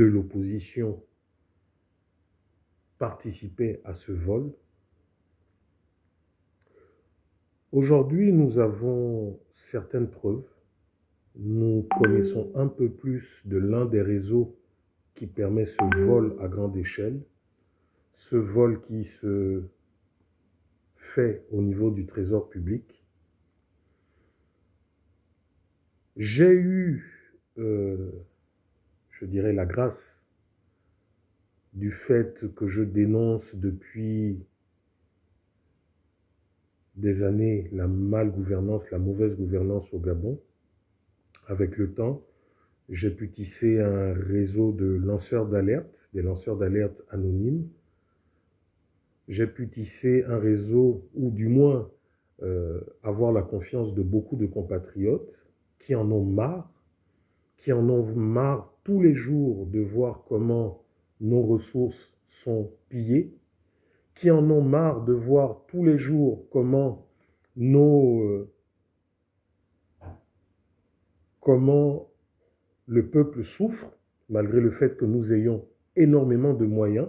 de l'opposition participaient à ce vol. Aujourd'hui, nous avons certaines preuves. Nous connaissons un peu plus de l'un des réseaux qui permet ce vol à grande échelle, ce vol qui se fait au niveau du trésor public. J'ai eu, je dirais, la grâce du fait que je dénonce depuis des années la malgouvernance, la mauvaise gouvernance au Gabon. Avec le temps, j'ai pu tisser un réseau de lanceurs d'alerte, des lanceurs d'alerte anonymes. J'ai pu tisser un réseau, ou du moins avoir la confiance de beaucoup de compatriotes qui en ont marre tous les jours de voir comment nos ressources sont pillées, qui en ont marre de voir tous les jours comment comment le peuple souffre, malgré le fait que nous ayons énormément de moyens.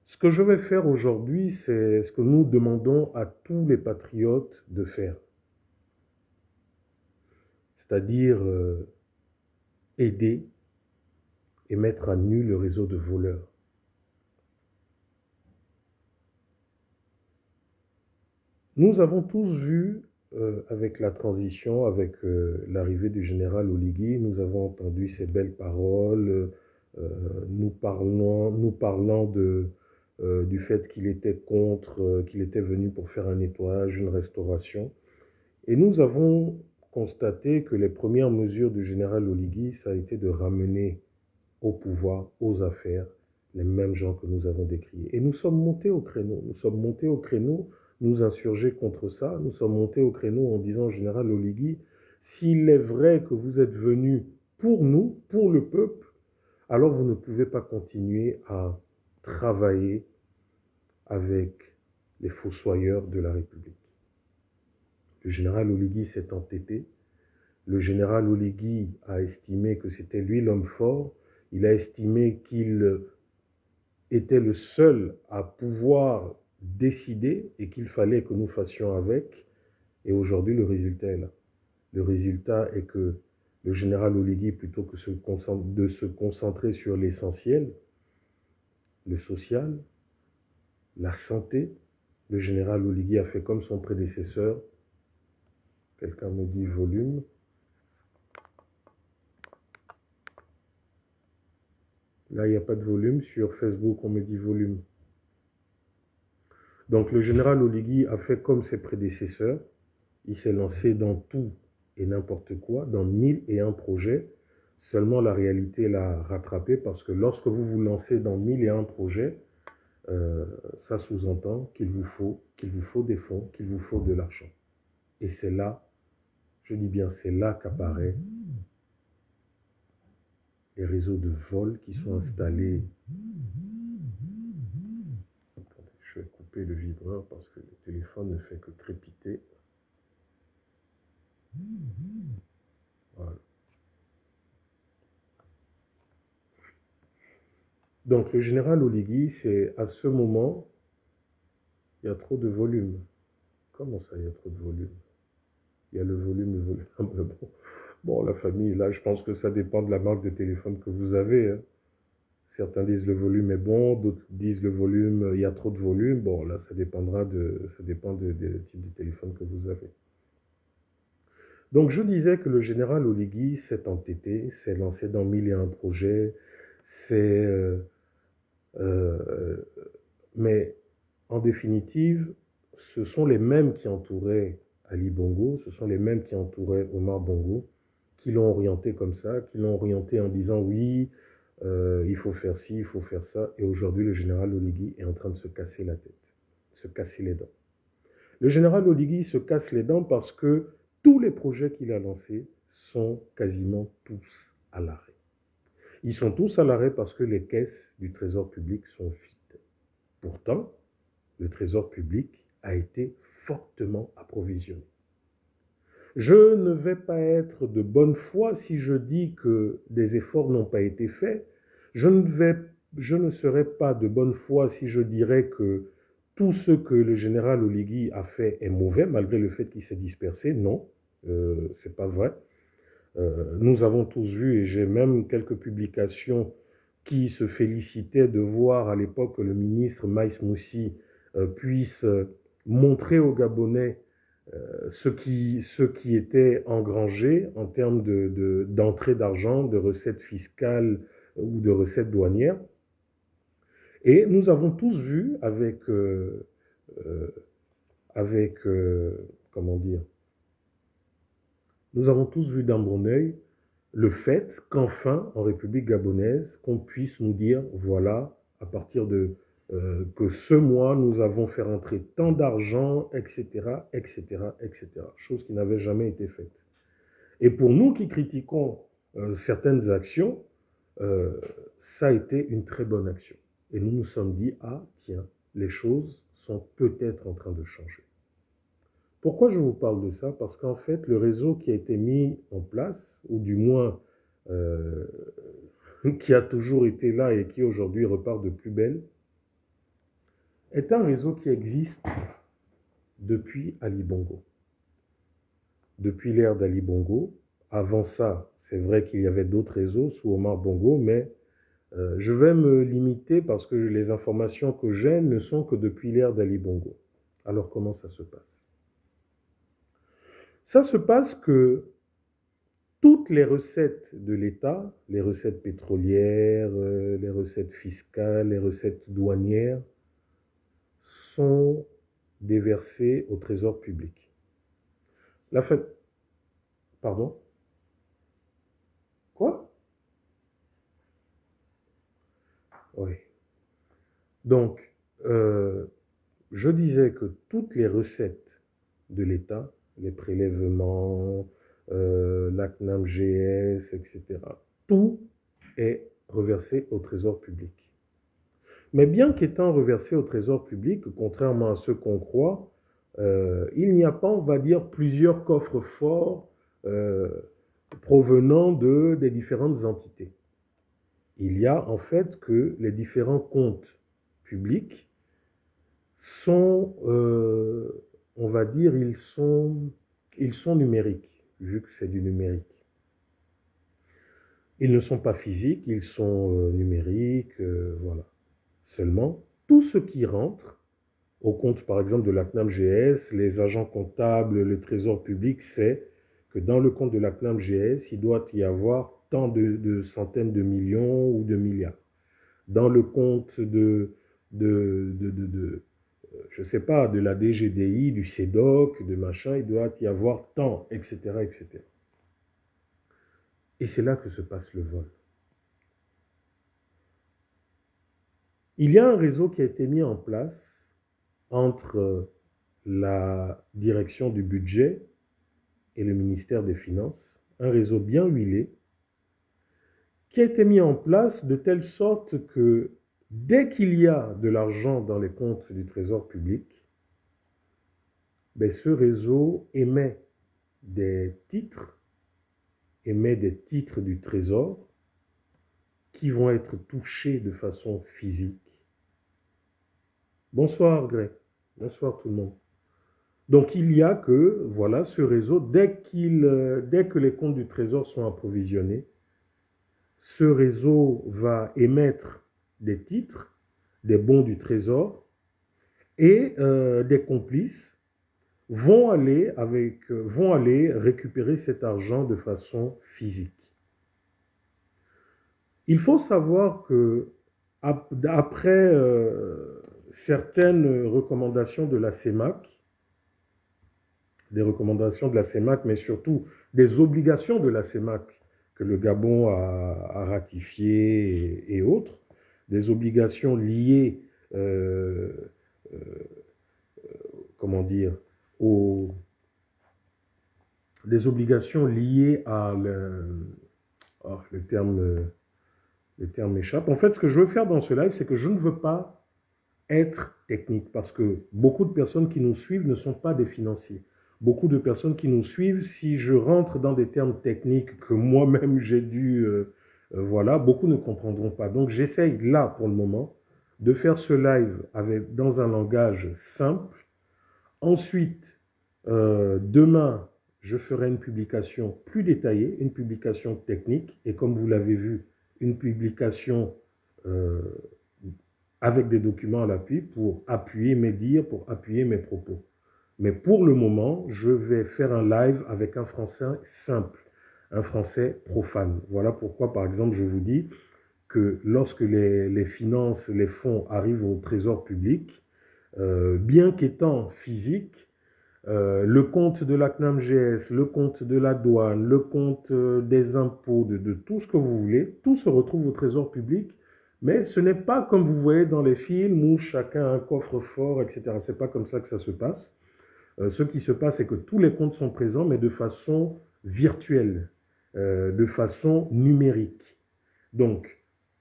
Ce que je vais faire aujourd'hui, c'est ce que nous demandons à tous les patriotes de faire. C'est-à-dire aider et mettre à nu le réseau de voleurs. Nous avons tous vu, avec la transition, avec l'arrivée du général Oligui, nous avons entendu ces belles paroles, nous parlant du fait qu'il était contre, qu'il était venu pour faire un nettoyage, une restauration. Et nous avons constaté que les premières mesures du général Oligui, ça a été de ramener au pouvoir, aux affaires, les mêmes gens que nous avons décriés. Et nous sommes montés au créneau. Nous insurger contre ça. Nous sommes montés au créneau en disant au général Oligui, s'il est vrai que vous êtes venu pour nous, pour le peuple, alors vous ne pouvez pas continuer à travailler avec les fossoyeurs de la République. Le général Oligui s'est entêté. Le général Oligui a estimé que c'était lui l'homme fort. Il a estimé qu'il était le seul à pouvoir décider et qu'il fallait que nous fassions avec. Et aujourd'hui, le résultat est là. Le résultat est que le général Oligui, plutôt que de se concentrer sur l'essentiel, le social, la santé, le général Oligui a fait comme son prédécesseur. Quelqu'un me dit volume. Là, il n'y a pas de volume. Sur Facebook, on me dit volume. Donc, le général Oligui a fait comme ses prédécesseurs. Il s'est lancé dans tout et n'importe quoi, dans 1001 projets. Seulement, la réalité l'a rattrapé parce que lorsque vous vous lancez dans 1001 projets, ça sous-entend qu'il vous faut des fonds, qu'il vous faut de l'argent. Et c'est là, je dis bien, c'est là qu'apparaît les réseaux de vol qui sont installés. Attendez, je vais couper le vibreur parce que le téléphone ne fait que crépiter. Voilà. Donc le général Oligui, c'est à ce moment, il y a trop de volume. Comment ça, il y a trop de volume? Il y a le volume. Bon, la famille, là, je pense que ça dépend de la marque de téléphone que vous avez. Hein. Certains disent le volume est bon, d'autres disent le volume, il y a trop de volume. Bon, là, ça dépend des types de téléphone que vous avez. Donc, je disais que le général Oligui s'est entêté, s'est lancé dans 1001 projets, mais en définitive, ce sont les mêmes qui entouraient Ali Bongo, ce sont les mêmes qui entouraient Omar Bongo, qui l'ont orienté comme ça, qui l'ont orienté en disant oui, il faut faire ci, il faut faire ça. Et aujourd'hui, le général Oligui est en train de se casser la tête, se casser les dents. Le général Oligui se casse les dents parce que tous les projets qu'il a lancés sont quasiment tous à l'arrêt. Ils sont tous à l'arrêt parce que les caisses du trésor public sont vides. Pourtant, le trésor public a été fortement approvisionné. Je ne vais pas être de bonne foi si je dis que des efforts n'ont pas été faits. Je ne serai pas de bonne foi si je dirais que tout ce que le général Oligui a fait est mauvais, malgré le fait qu'il s'est dispersé. Non, c'est pas vrai. Nous avons tous vu, et j'ai même quelques publications qui se félicitaient de voir à l'époque que le ministre Maïs Moussi puisse montrer aux Gabonais ce qui était engrangé en termes d'entrée d'argent, de recettes fiscales ou de recettes douanières. Et nous avons tous vu comment dire, nous avons tous vu d'un bon œil le fait qu'enfin, en République gabonaise, qu'on puisse nous dire, voilà, à partir de que ce mois, nous avons fait rentrer tant d'argent, etc., etc., etc., chose qui n'avait jamais été faite. Et pour nous qui critiquons certaines actions, ça a été une très bonne action. Et nous nous sommes dit, ah tiens, les choses sont peut-être en train de changer. Pourquoi je vous parle de ça? Parce qu'en fait, le réseau qui a été mis en place, ou du moins qui a toujours été là et qui aujourd'hui repart de plus belle, est un réseau qui existe depuis Ali Bongo. Depuis l'ère d'Ali Bongo. Avant ça, c'est vrai qu'il y avait d'autres réseaux sous Omar Bongo, mais je vais me limiter parce que les informations que j'ai ne sont que depuis l'ère d'Ali Bongo. Alors comment ça se passe? Ça se passe que toutes les recettes de l'État, les recettes pétrolières, les recettes fiscales, les recettes douanières, sont déversées au trésor public. La fin... Pardon? Quoi? Oui. Donc, je disais que toutes les recettes de l'État, les prélèvements, la CNAM-GS, etc., tout est reversé au trésor public. Mais bien qu'étant reversé au trésor public, contrairement à ce qu'on croit, il n'y a pas, on va dire, plusieurs coffres forts provenant des différentes entités. Il y a en fait que les différents comptes publics sont, on va dire, ils sont numériques, vu que c'est du numérique. Ils ne sont pas physiques, ils sont numériques, voilà. Seulement, tout ce qui rentre au compte, par exemple, de la CNAM-GS, les agents comptables, le trésor public, c'est que dans le compte de la CNAM-GS, il doit y avoir tant de centaines de millions ou de milliards. Dans le compte je sais pas, de la DGDI, du CEDOC, de machin, il doit y avoir tant, etc., etc. Et c'est là que se passe le vol. Il y a un réseau qui a été mis en place entre la direction du budget et le ministère des Finances, un réseau bien huilé, qui a été mis en place de telle sorte que dès qu'il y a de l'argent dans les comptes du trésor public, ce réseau émet des titres du trésor qui vont être touchés de façon physique. Bonsoir Greg, bonsoir tout le monde. Donc il y a que, voilà, ce réseau, dès que les comptes du trésor sont approvisionnés, ce réseau va émettre des titres, des bons du trésor, et des complices vont aller récupérer cet argent de façon physique. Il faut savoir que après certaines recommandations de la CEMAC, mais surtout des obligations de la CEMAC que le Gabon a ratifiées et autres, des obligations liées, comment dire, des obligations liées à le terme m'échappe. En fait, ce que je veux faire dans ce live, c'est que je ne veux pas être technique, parce que beaucoup de personnes qui nous suivent ne sont pas des financiers. beaucoup de personnes qui nous suivent, si je rentre dans des termes techniques que moi-même j'ai dû, voilà, beaucoup ne comprendront pas. Donc j'essaye là, pour le moment, de faire ce live dans un langage simple. Ensuite, demain, je ferai une publication plus détaillée, une publication technique, et comme vous l'avez vu, une publication euh, avec des documents à l'appui pour appuyer mes dires, pour appuyer mes propos. Mais pour le moment, je vais faire un live avec un français simple, un français profane. Voilà pourquoi, par exemple, je vous dis que lorsque les finances, les fonds arrivent au trésor public, bien qu'étant physique, le compte de la CNAMGS, le compte de la douane, le compte des impôts, de tout ce que vous voulez, tout se retrouve au trésor public, mais ce n'est pas comme vous voyez dans les films où chacun a un coffre-fort, etc. C'est pas comme ça que ça se passe. Ce qui se passe, c'est que tous les comptes sont présents, mais de façon virtuelle, de façon numérique. Donc,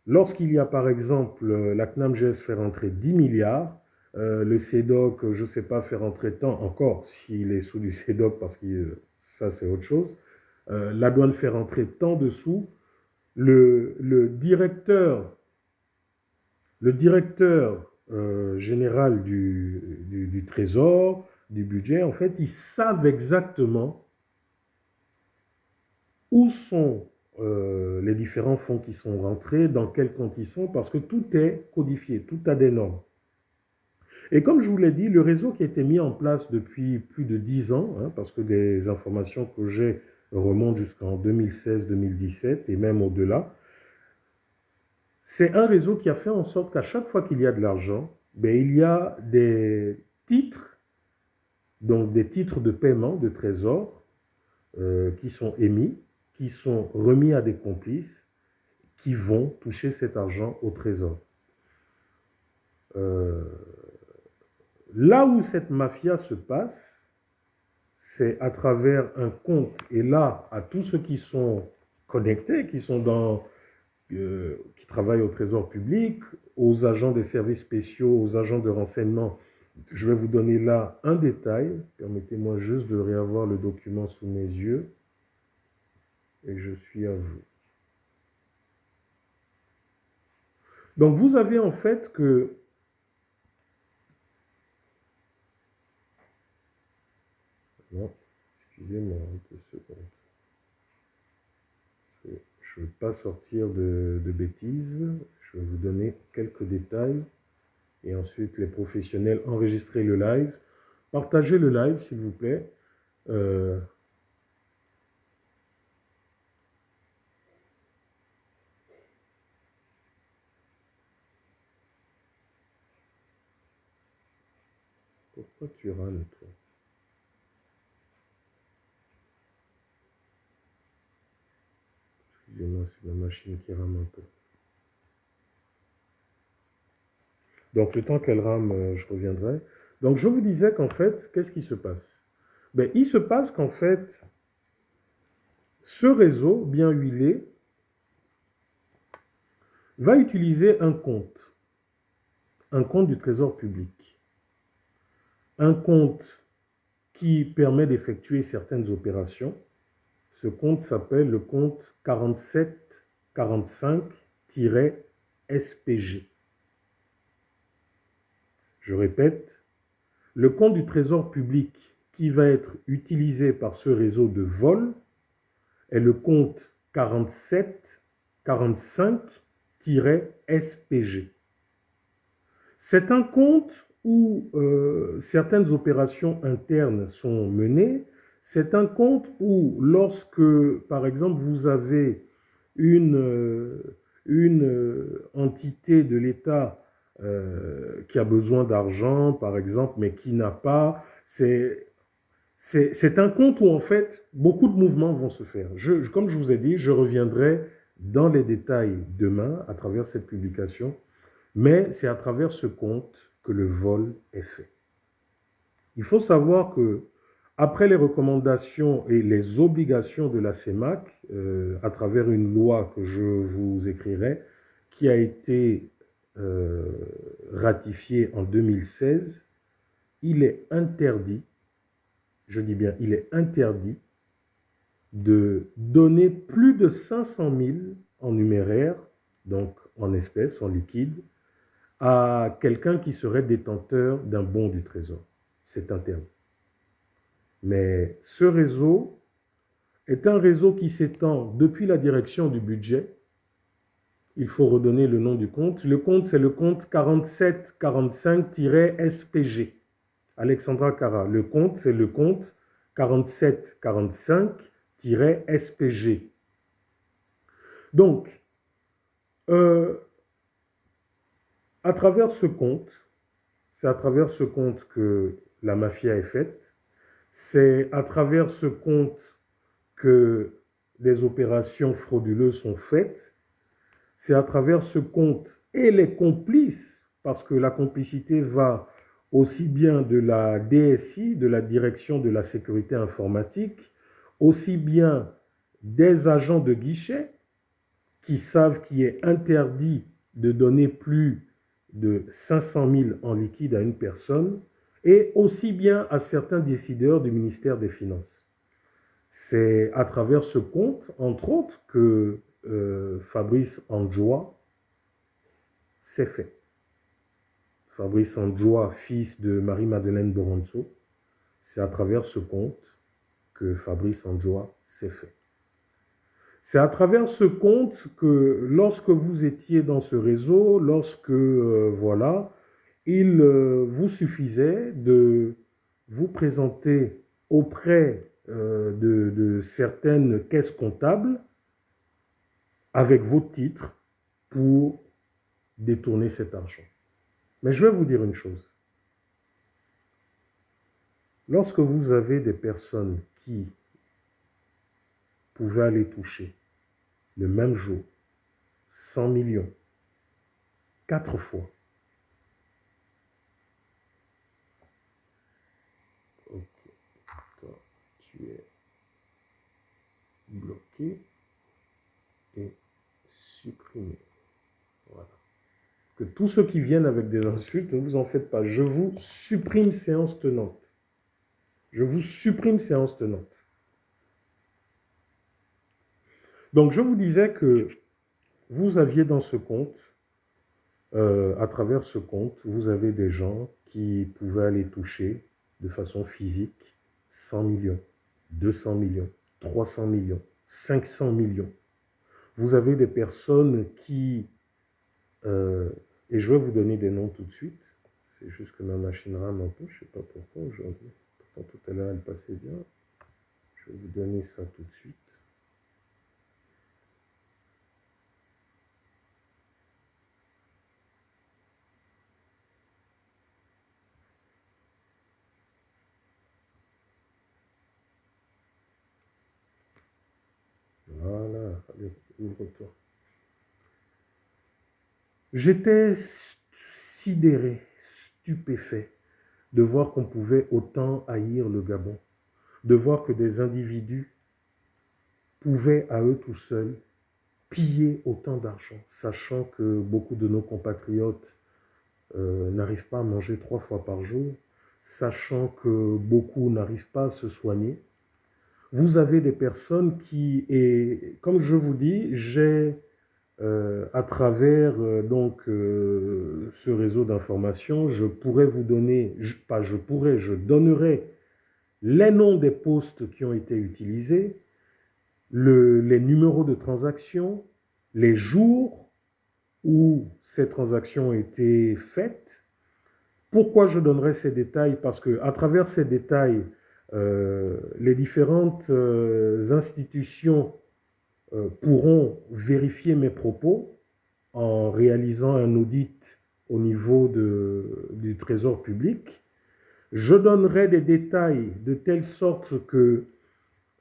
lorsqu'il y a par exemple la CNAMGS fait rentrer 10 milliards, le CEDOC, je ne sais pas, faire rentrer tant, encore s'il est sous du CEDOC, parce que ça c'est autre chose, la douane fait rentrer tant de sous, le directeur général du Trésor, du budget, en fait, ils savent exactement où sont les différents fonds qui sont rentrés, dans quels comptes ils sont, parce que tout est codifié, tout a des normes. Et comme je vous l'ai dit, le réseau qui a été mis en place depuis plus de 10 ans, hein, parce que des informations que j'ai remontent jusqu'en 2016-2017 et même au-delà, c'est un réseau qui a fait en sorte qu'à chaque fois qu'il y a de l'argent, ben, il y a des titres, donc des titres de paiement de trésor qui sont émis, qui sont remis à des complices qui vont toucher cet argent au trésor. Là où cette mafia se passe, c'est à travers un compte. Et là, à tous ceux qui sont connectés, qui sont qui travaillent au trésor public, aux agents des services spéciaux, aux agents de renseignement, je vais vous donner là un détail. Permettez-moi juste de réavoir le document sous mes yeux. Et je suis à vous. Donc vous avez en fait que non, excusez-moi un peu je ne veux pas sortir de bêtises. Je vais vous donner quelques détails. Et ensuite, les professionnels, enregistrer le live. Partagez le live, s'il vous plaît. Pourquoi tu rames, toi? Excusez-moi, c'est la machine qui rame un peu. Donc, le temps qu'elle rame, je reviendrai. Donc, je vous disais qu'en fait, qu'est-ce qui se passe? Ben, il se passe qu'en fait, ce réseau bien huilé va utiliser un compte du trésor public. Un compte qui permet d'effectuer certaines opérations. Ce compte s'appelle le compte 4745-SPG. Je répète, le compte du trésor public qui va être utilisé par ce réseau de vol est le compte 4745-SPG. C'est un compte où certaines opérations internes sont menées. C'est un compte où lorsque, par exemple, vous avez une entité de l'État qui a besoin d'argent, par exemple, mais qui n'a pas, c'est un compte où, en fait, beaucoup de mouvements vont se faire. Comme je vous ai dit, je reviendrai dans les détails demain à travers cette publication, mais c'est à travers ce compte que le vol est fait. Il faut savoir que, après les recommandations et les obligations de la CEMAC, à travers une loi que je vous écrirai, qui a été ratifiée en 2016, il est interdit je dis bien, il est interdit de donner plus de 500 000 en numéraire, donc en espèces, en liquide, à quelqu'un qui serait détenteur d'un bon du Trésor. C'est interdit. Mais ce réseau est un réseau qui s'étend depuis la direction du budget. Il faut redonner le nom du compte. Le compte, c'est le compte 4745-SPG. Alexandra Cara. Le compte, c'est le compte 4745-SPG. Donc, à travers ce compte, c'est à travers ce compte que la mafia est faite. C'est à travers ce compte que des opérations frauduleuses sont faites. C'est à travers ce compte et les complices, parce que la complicité va aussi bien de la DSI, de la Direction de la Sécurité Informatique, aussi bien des agents de guichet qui savent qu'il est interdit de donner plus de 500 000 en liquide à une personne, et aussi bien à certains décideurs du ministère des Finances. C'est à travers ce compte, entre autres, que Fabrice Andjoua s'est fait. Fabrice Andjoua, fils de Marie-Madeleine Boronzo, c'est à travers ce compte que Fabrice Andjoua s'est fait. C'est à travers ce compte que lorsque vous étiez dans ce réseau, lorsque, voilà, il vous suffisait de vous présenter auprès de certaines caisses comptables avec vos titres pour détourner cet argent. Mais je vais vous dire une chose. Lorsque vous avez des personnes qui pouvaient aller toucher le même jour 100 millions, 4 fois, ok, toi, tu es bloqué et supprimé. Voilà. Que tous ceux qui viennent avec des insultes, ne vous en faites pas. Je vous supprime séance tenante. Je vous supprime séance tenante. Donc, je vous disais que vous aviez dans ce compte, à travers ce compte, vous avez des gens qui pouvaient aller toucher de façon physique 100 millions, 200 millions, 300 millions, 500 millions. Vous avez des personnes qui... et je vais vous donner des noms tout de suite. C'est juste que ma machine rame un peu, je ne sais pas pourquoi aujourd'hui. Pourtant, tout à l'heure, elle passait bien. Je vais vous donner ça tout de suite. Voilà, allez, ouvre-toi. J'étais sidéré, stupéfait de voir qu'on pouvait autant haïr le Gabon, de voir que des individus pouvaient à eux tout seuls piller autant d'argent, sachant que beaucoup de nos compatriotes n'arrivent pas à manger 3 fois par jour, sachant que beaucoup n'arrivent pas à se soigner. Vous avez des personnes qui, et comme je vous dis, j'ai à travers ce réseau d'information, je pourrais vous donner, je donnerai les noms des postes qui ont été utilisés, les numéros de transaction, les jours où ces transactions ont été faites. Pourquoi je donnerai ces détails? Parce que à travers ces détails, les différentes institutions pourront vérifier mes propos en réalisant un audit au niveau du Trésor public. Je donnerai des détails de telle sorte que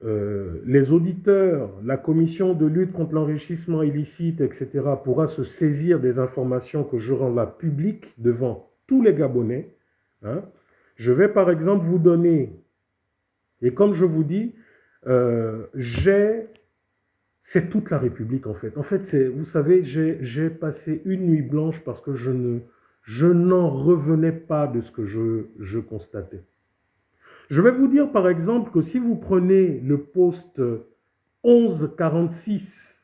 les auditeurs, la commission de lutte contre l'enrichissement illicite, etc., pourra se saisir des informations que je rends là publiques devant tous les Gabonais. Hein. Je vais par exemple vous donner, et comme je vous dis, c'est toute la République en fait. En fait, vous savez, j'ai passé une nuit blanche parce que je n'en revenais pas de ce que je constatais. Je vais vous dire par exemple que si vous prenez le post 1146,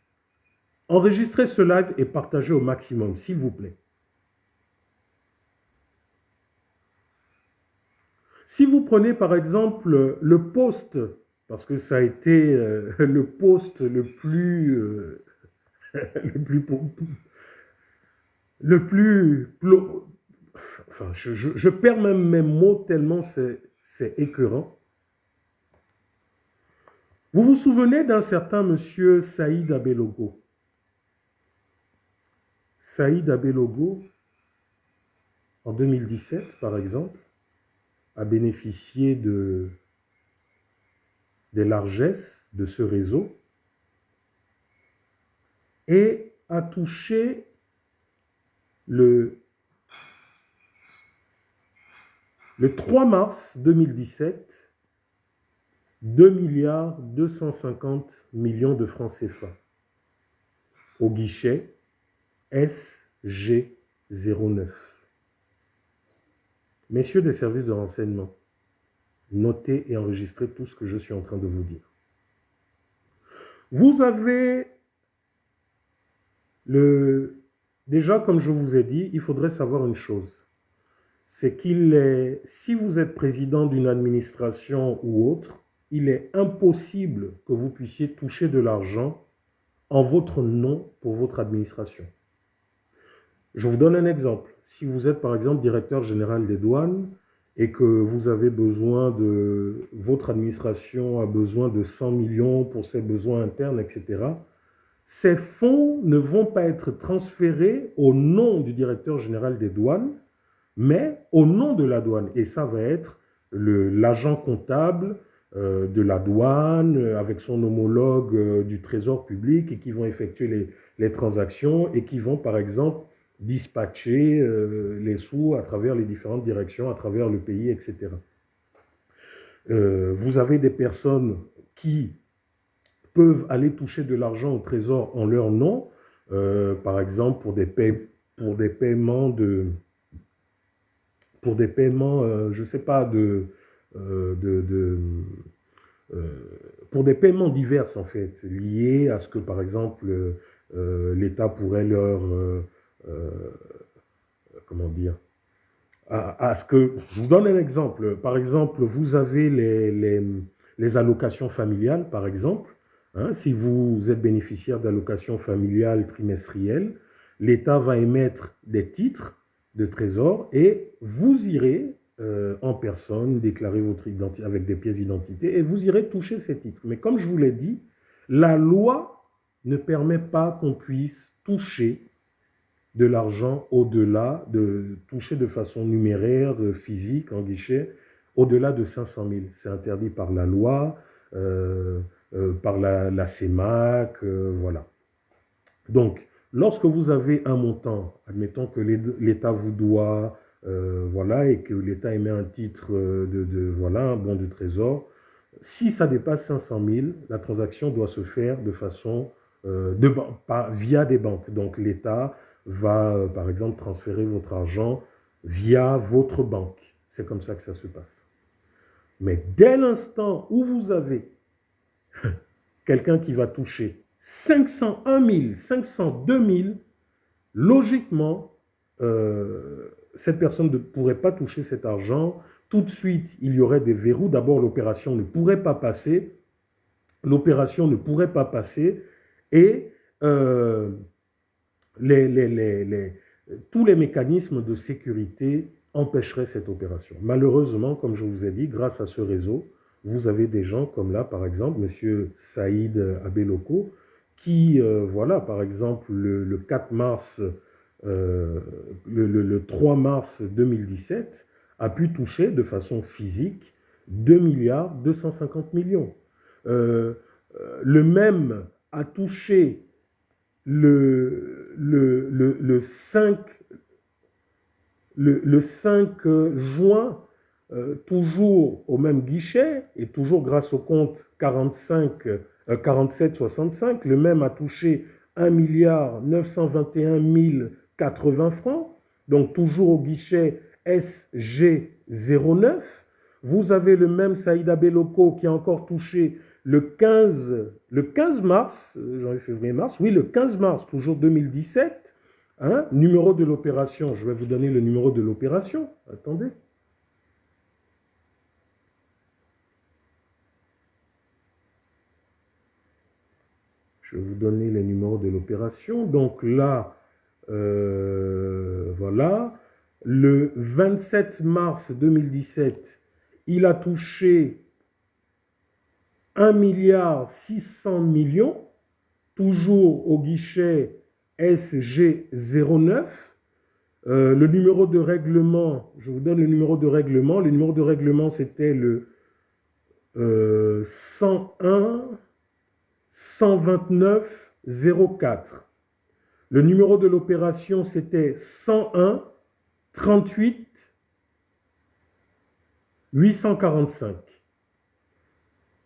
enregistrez ce live et partagez au maximum, s'il vous plaît. Si vous prenez par exemple le post, parce que ça a été le post le plus, le plus, enfin, je perds même mes mots tellement c'est écœurant. Vous vous souvenez d'un certain monsieur Saïd Abelogo? Saïd Abelogo, en 2017 par exemple, a bénéficié des largesses de ce réseau et a touché le 3 mars 2017 2,250 milliards de francs CFA au guichet SG09. Messieurs des services de renseignement, notez et enregistrez tout ce que je suis en train de vous dire. Vous avez déjà, comme je vous ai dit, il faudrait savoir une chose. C'est si vous êtes président d'une administration ou autre, il est impossible que vous puissiez toucher de l'argent en votre nom pour votre administration. Je vous donne un exemple. Si vous êtes par exemple directeur général des douanes et que vous avez besoin votre administration a besoin de 100 millions pour ses besoins internes, etc., ces fonds ne vont pas être transférés au nom du directeur général des douanes, mais au nom de la douane. Et ça va être l'agent comptable de la douane avec son homologue du trésor public et qui vont effectuer les transactions et qui vont par exemple dispatcher les sous à travers les différentes directions, à travers le pays, etc. Vous avez des personnes qui peuvent aller toucher de l'argent au trésor en leur nom, par exemple pour des paiements, je ne sais pas, pour des paiements divers en fait, liés à ce que par exemple l'État pourrait leur, comment dire, à ce que, je vous donne un exemple, par exemple vous avez les allocations familiales par exemple, hein, si vous êtes bénéficiaire d'allocations familiales trimestrielles, l'État va émettre des titres de trésor et vous irez en personne déclarer votre identité avec des pièces d'identité et vous irez toucher ces titres. Mais comme je vous l'ai dit, la loi ne permet pas qu'on puisse toucher de l'argent au-delà, de toucher de façon numéraire, physique, en guichet, au-delà de 500 000. C'est interdit par la loi, par la CEMAC, voilà. Donc, lorsque vous avez un montant, admettons que l'État vous doit, voilà, et que l'État émet un titre voilà, un bon du trésor, si ça dépasse 500 000, la transaction doit se faire de façon, via des banques. Donc, l'État va, par exemple, transférer votre argent via votre banque. C'est comme ça que ça se passe. Mais dès l'instant où vous avez quelqu'un qui va toucher 501 000, 502 000, logiquement, cette personne ne pourrait pas toucher cet argent. Tout de suite, il y aurait des verrous. D'abord, l'opération ne pourrait pas passer. L'opération ne pourrait pas passer et tous les mécanismes de sécurité empêcheraient cette opération. Malheureusement, comme je vous ai dit, grâce à ce réseau, vous avez des gens comme là, par exemple, M. Saïd Abelogo, qui, voilà, par exemple, le 4 mars, le 3 mars 2017, a pu toucher de façon physique 2,250 milliards. Le même a touché le 5 juin, toujours au même guichet et toujours grâce au compte 4765, le même a touché 1,921,080 francs, donc toujours au guichet SG09. Vous avez le même Saïd Abeloko qui a encore touché le 15 mars, janvier, février, mars, oui, le 15 mars, toujours 2017, hein, numéro de l'opération, je vais vous donner le numéro de l'opération, attendez. Je vais vous donner les numéros de l'opération, donc là, voilà, le 27 mars 2017, il a touché 1,6 milliard, toujours au guichet SG09. Le numéro de règlement, je vous donne le numéro de règlement. Le numéro de règlement, c'était le 101 129 04. Le numéro de l'opération, c'était 101 38 845.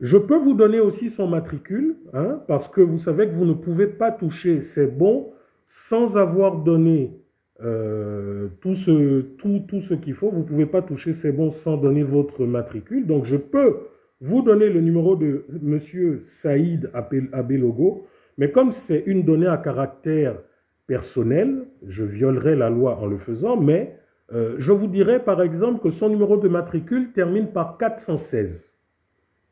Je peux vous donner aussi son matricule, hein, parce que vous savez que vous ne pouvez pas toucher ces bons sans avoir donné tout ce qu'il faut. Vous ne pouvez pas toucher ces bons sans donner votre matricule. Donc, je peux vous donner le numéro de M. Saïd Abelogo, mais comme c'est une donnée à caractère personnel, je violerai la loi en le faisant, mais je vous dirai par exemple que son numéro de matricule termine par 416.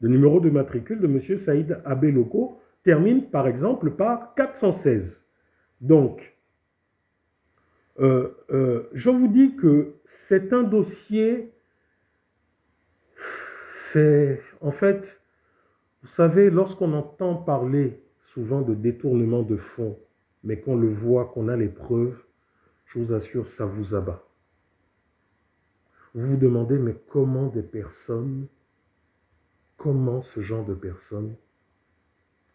Le numéro de matricule de M. Saïd Abeloko termine par exemple par 416. Donc, je vous dis que c'est un dossier, en fait, vous savez, lorsqu'on entend parler souvent de détournement de fonds, mais qu'on le voit, qu'on a les preuves, je vous assure, ça vous abat. Vous vous demandez, mais comment ce genre de personnes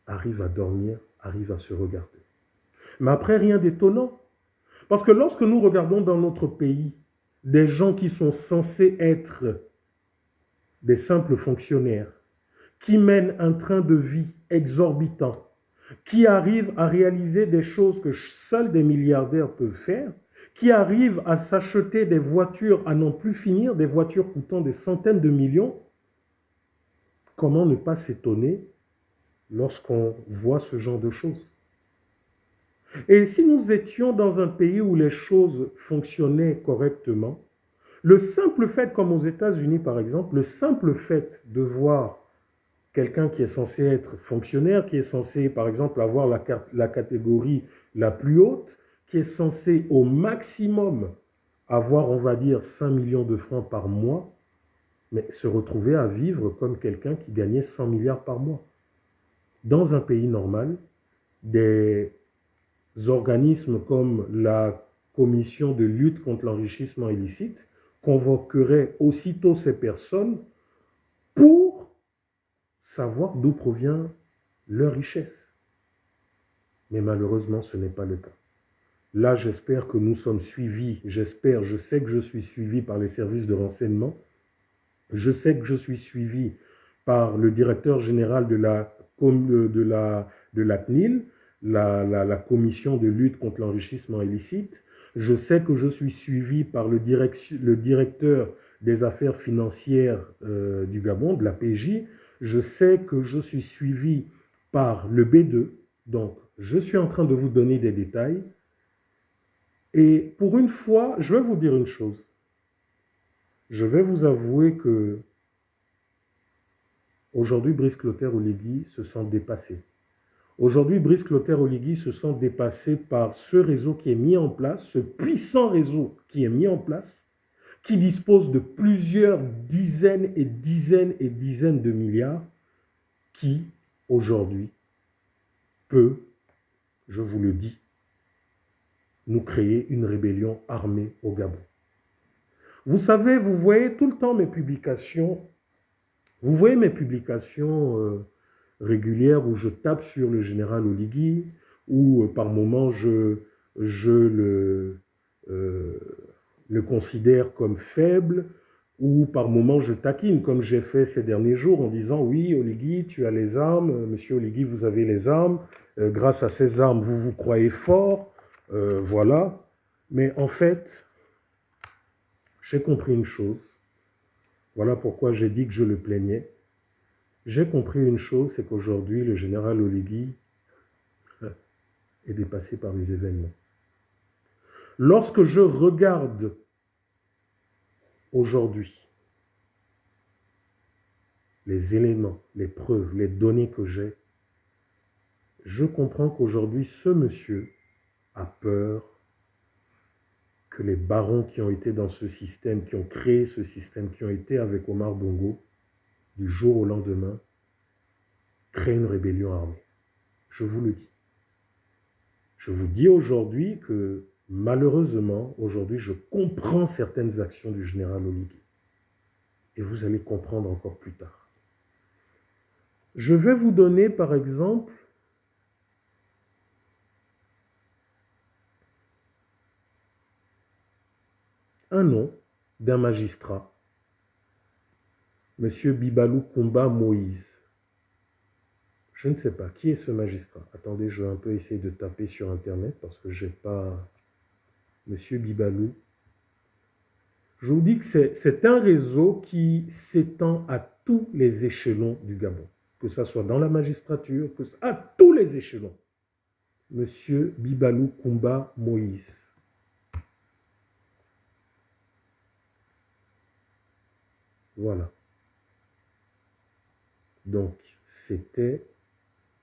arrivent à dormir, arrivent à se regarder? Mais après, rien d'étonnant. Parce que lorsque nous regardons dans notre pays des gens qui sont censés être des simples fonctionnaires, qui mènent un train de vie exorbitant, qui arrivent à réaliser des choses que seuls des milliardaires peuvent faire, qui arrivent à s'acheter des voitures à n'en plus finir, des voitures coûtant des centaines de millions, comment ne pas s'étonner lorsqu'on voit ce genre de choses? Et si nous étions dans un pays où les choses fonctionnaient correctement, le simple fait, comme aux États-Unis par exemple, le simple fait de voir quelqu'un qui est censé être fonctionnaire, qui est censé par exemple avoir la catégorie la plus haute, qui est censé au maximum avoir, on va dire, 5 millions de francs par mois, mais se retrouver à vivre comme quelqu'un qui gagnait 100 milliards par mois. Dans un pays normal, des organismes comme la Commission de lutte contre l'enrichissement illicite convoqueraient aussitôt ces personnes pour savoir d'où provient leur richesse. Mais malheureusement, ce n'est pas le cas. Là, j'espère que nous sommes suivis, je sais que je suis suivi par les services de renseignement, je sais que je suis suivi par le directeur général de la CNIL, la commission de lutte contre l'enrichissement illicite. Je sais que je suis suivi par le directeur des affaires financières du Gabon, de la PJ. Je sais que je suis suivi par le B2. Donc, je suis en train de vous donner des détails. Et pour une fois, je vais vous dire une chose. Je vais vous avouer que aujourd'hui, Brice Clotaire Oligui se sent dépassé. Aujourd'hui, Brice Clotaire Oligui se sent dépassé par ce réseau qui est mis en place, ce puissant réseau qui est mis en place, qui dispose de plusieurs dizaines et dizaines et dizaines de milliards, qui, aujourd'hui, peut, je vous le dis, nous créer une rébellion armée au Gabon. Vous savez, vous voyez tout le temps mes publications, régulières où je tape sur le général Oligui, où par moments je le considère comme faible, ou par moments je taquine, comme j'ai fait ces derniers jours en disant « Oui, Oligui, tu as les armes, monsieur Oligui, vous avez les armes, grâce à ces armes, vous vous croyez fort, voilà. » Mais en fait, j'ai compris une chose. Voilà pourquoi j'ai dit que je le plaignais. J'ai compris une chose, c'est qu'aujourd'hui, le général Oligui est dépassé par les événements. Lorsque je regarde aujourd'hui les éléments, les preuves, les données que j'ai, je comprends qu'aujourd'hui, ce monsieur a peur que les barons qui ont été dans ce système, qui ont créé ce système, qui ont été avec Omar Bongo, du jour au lendemain, créent une rébellion armée. Je vous le dis. Je vous dis aujourd'hui que, malheureusement, aujourd'hui, je comprends certaines actions du général Oligui. Et vous allez comprendre encore plus tard. Je vais vous donner, par exemple, un nom d'un magistrat, M. Bibalou Koumba Moïse. Je ne sais pas qui est ce magistrat. Attendez, je vais un peu essayer de taper sur Internet parce que je n'ai pas M. Bibalou. Je vous dis que c'est un réseau qui s'étend à tous les échelons du Gabon, que ce soit dans la magistrature, à tous les échelons. M. Bibalou Koumba Moïse. Voilà. Donc, c'était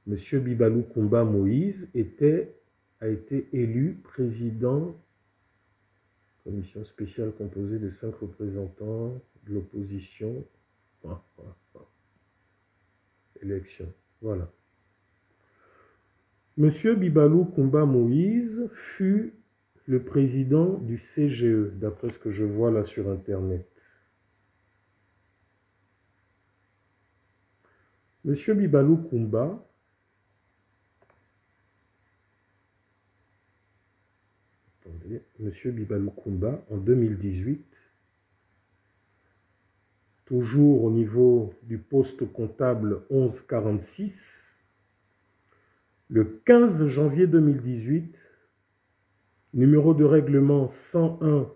M. Bibalou Koumba Moïse a été élu président, commission spéciale composée de 5 représentants de l'opposition. Élection. Voilà. M. Bibalou Koumba Moïse fut le président du CGE, d'après ce que je vois là sur Internet. M. Bibalou Koumba M. Bibalou Koumba, en 2018, toujours au niveau du poste comptable 1146, le 15 janvier 2018, numéro de règlement 101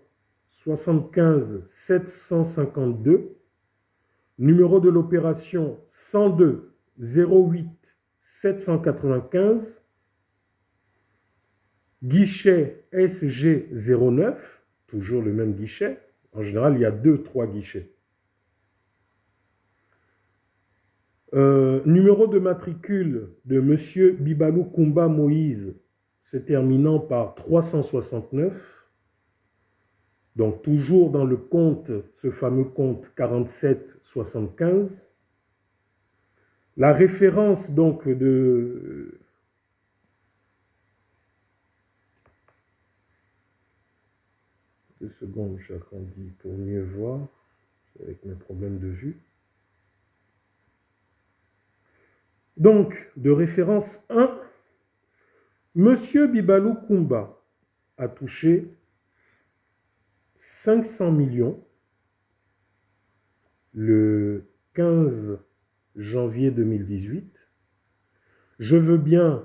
75 752, numéro de l'opération 102 08 795, guichet SG09, toujours le même guichet. En général, il y a 2-3 guichets. Numéro de matricule de M. Bibalou Koumba Moïse, se terminant par 369. Donc, toujours dans le compte, ce fameux compte 4775. La référence, donc, de... Deux secondes, j'agrandis pour mieux voir, avec mes problèmes de vue. Donc, de référence 1, M. Bibalou Koumba a touché 500 millions le 15 janvier 2018. Je veux bien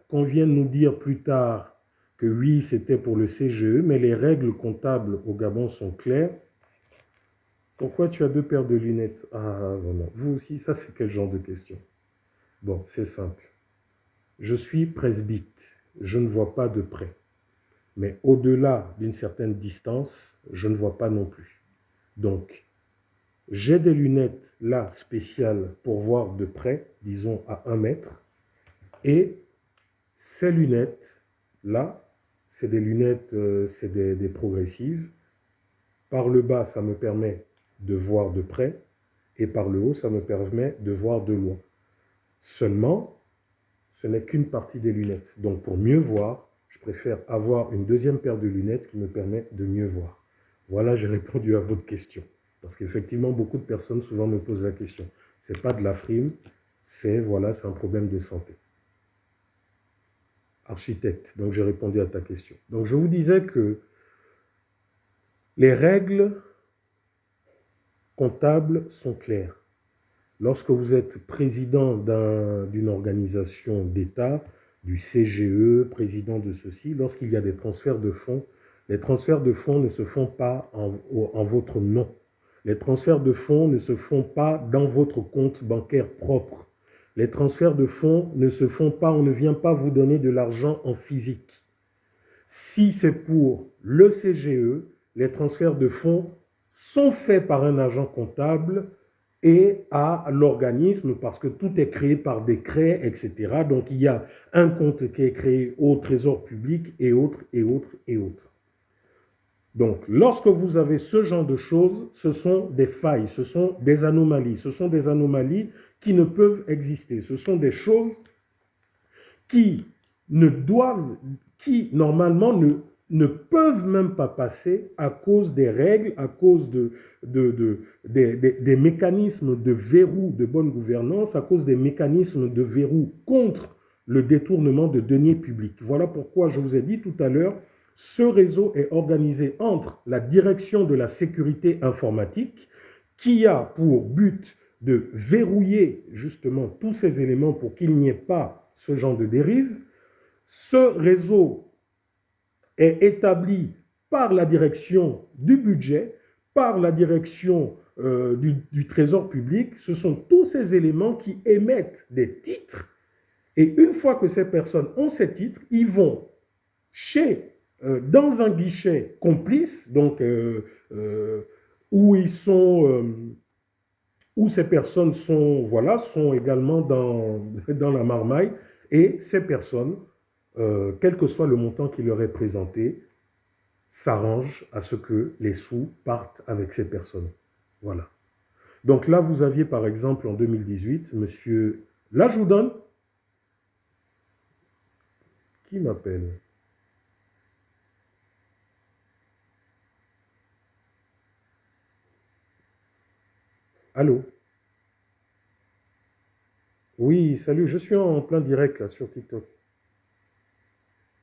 qu'on vienne nous dire plus tard que oui, c'était pour le CGE, mais les règles comptables au Gabon sont claires. Pourquoi tu as 2 paires de lunettes? Ah, vraiment. Vous aussi, ça, c'est quel genre de question? Bon, c'est simple. Je suis presbyte. Je ne vois pas de près. Mais au-delà d'une certaine distance, je ne vois pas non plus. Donc, j'ai des lunettes là spéciales pour voir de près, disons à 1 mètre. Et ces lunettes là, c'est des lunettes, c'est des progressives. Par le bas, ça me permet de voir de près. Et par le haut, ça me permet de voir de loin. Seulement, ce n'est qu'une partie des lunettes. Donc, pour mieux voir, je préfère avoir une deuxième paire de lunettes qui me permet de mieux voir. Voilà, j'ai répondu à votre question. Parce qu'effectivement, beaucoup de personnes souvent me posent la question. Ce n'est pas de la frime, c'est un problème de santé. Architecte, donc j'ai répondu à ta question. Donc, je vous disais que les règles comptables sont claires. Lorsque vous êtes président d'une organisation d'État, du CGE, président de ceci, lorsqu'il y a des transferts de fonds, les transferts de fonds ne se font pas en votre nom. Les transferts de fonds ne se font pas dans votre compte bancaire propre. Les transferts de fonds ne se font pas, on ne vient pas vous donner de l'argent en physique. Si c'est pour le CGE, les transferts de fonds sont faits par un agent comptable et à l'organisme parce que tout est créé par décret, etc. Donc il y a un compte qui est créé au Trésor public et autres, et autres, et autres. Donc lorsque vous avez ce genre de choses, ce sont des failles, ce sont des anomalies. Ce sont des anomalies qui ne peuvent exister. Ce sont des choses qui ne doivent, qui normalement ne peuvent même pas passer à cause des règles, à cause des mécanismes de verrou de bonne gouvernance, à cause des mécanismes de verrou contre le détournement de deniers publics. Voilà pourquoi je vous ai dit tout à l'heure, ce réseau est organisé entre la direction de la sécurité informatique, qui a pour but de verrouiller justement tous ces éléments pour qu'il n'y ait pas ce genre de dérive. Ce réseau est établi par la direction du budget, par la direction du Trésor public. Ce sont tous ces éléments qui émettent des titres. Et une fois que ces personnes ont ces titres, ils vont dans un guichet complice, donc où ils sont, où ces personnes sont, voilà, sont également dans la marmaille, et ces personnes, quel que soit le montant qui leur est présenté, s'arrangent à ce que les sous partent avec ces personnes. Voilà. Donc là, vous aviez par exemple en 2018, monsieur... Là, je vous donne... Qui m'appelle? Allô? Oui, salut, je suis en plein direct là sur TikTok.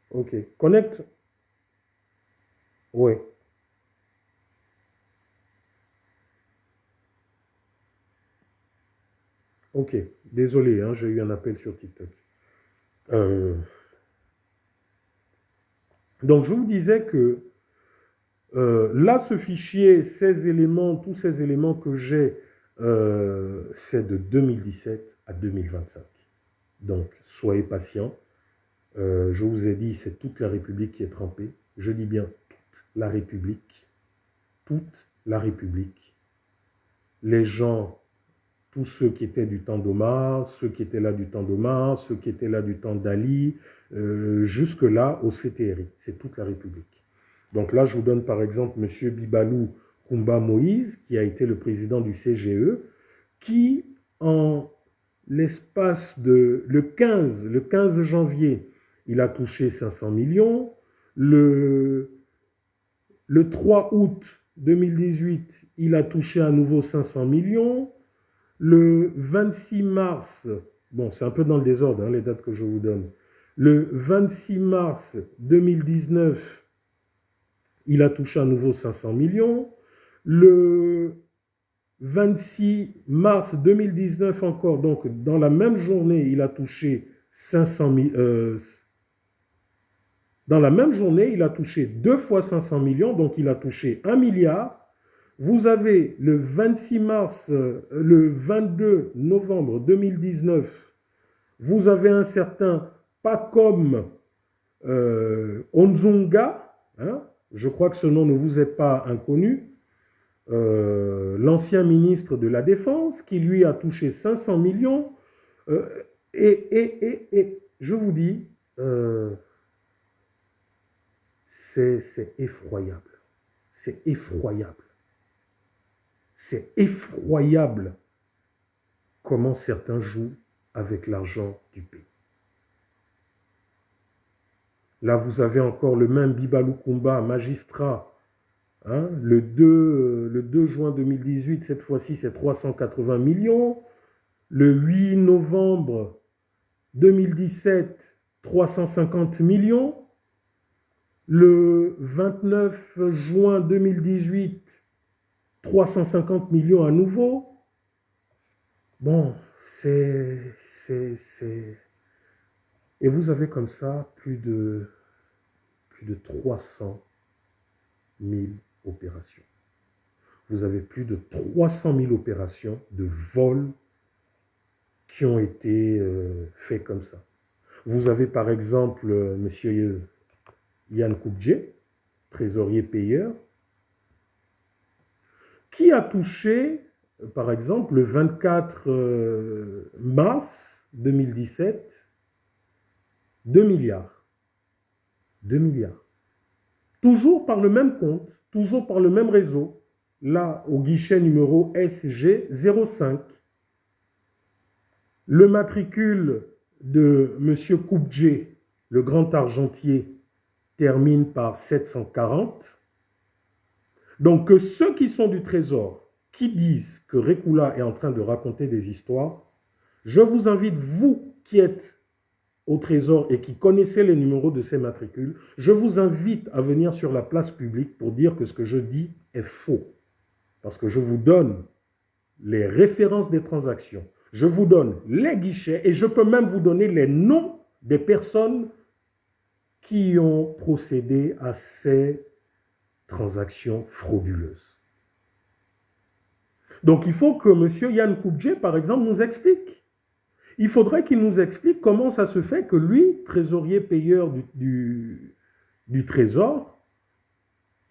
Ok. Connecte? Ouais. Ok. Désolé, hein, j'ai eu un appel sur TikTok. Euh, Donc je vous disais que là, ce fichier, ces éléments, tous ces éléments que j'ai, c'est de 2017 à 2025. Donc soyez patients. Je vous ai dit, c'est toute la République qui est trempée. Je dis bien toute la République. Toute la République. Les gens, tous ceux qui étaient du temps d'Omar, ceux qui étaient là du temps d'Omar, ceux qui étaient là du temps d'Ali, jusque-là au CTRI. C'est toute la République. Donc là, je vous donne par exemple M. Bibalou Koumba Moïse, qui a été le président du CGE, qui, en l'espace de le 15 janvier, il a touché 500 millions. Le 3 août 2018, il a touché à nouveau 500 millions. Le 26 mars, bon, c'est un peu dans le désordre, hein, les dates que je vous donne. Le 26 mars 2019, il a touché à nouveau 500 millions. Le 26 mars 2019 encore, donc dans la même journée, il a touché 500 millions. Dans la même journée, il a touché 2 fois 500 millions, donc il a touché 1 milliard. Vous avez le 26 mars, le 22 novembre 2019, vous avez un certain Pacom Onzunga, hein, je crois que ce nom ne vous est pas inconnu, l'ancien ministre de la Défense, qui lui a touché 500 millions. Et je vous dis, c'est effroyable. C'est effroyable. C'est effroyable comment certains jouent avec l'argent du pays. Là, vous avez encore le même Bibalou Koumba, magistrat, hein, le 2 juin 2018, cette fois-ci, c'est 380 millions. Le 8 novembre 2017, 350 millions. Le 29 juin 2018, 350 millions à nouveau. Bon, c'est... Et vous avez comme ça plus de 300 000 opérations. vous avez plus de 300 000 opérations de vol qui ont été faites comme ça. Vous avez par exemple M. Yann Koubdje, trésorier payeur, qui a touché, par exemple, le 24 mars 2017, 2 milliards. 2 milliards. Toujours par le même compte, toujours par le même réseau, là, au guichet numéro SG05. Le matricule de M. Koubdje, le grand argentier, termine par 740. Donc, que ceux qui sont du Trésor, qui disent que Rekula est en train de raconter des histoires, je vous invite, vous qui êtes au Trésor et qui connaissez les numéros de ces matricules, je vous invite à venir sur la place publique pour dire que ce que je dis est faux. Parce que je vous donne les références des transactions, je vous donne les guichets et je peux même vous donner les noms des personnes qui ont procédé à ces transactions frauduleuses. Donc il faut que M. Yann Koubdje, par exemple, nous explique. Il faudrait qu'il nous explique comment ça se fait que lui, trésorier payeur du Trésor,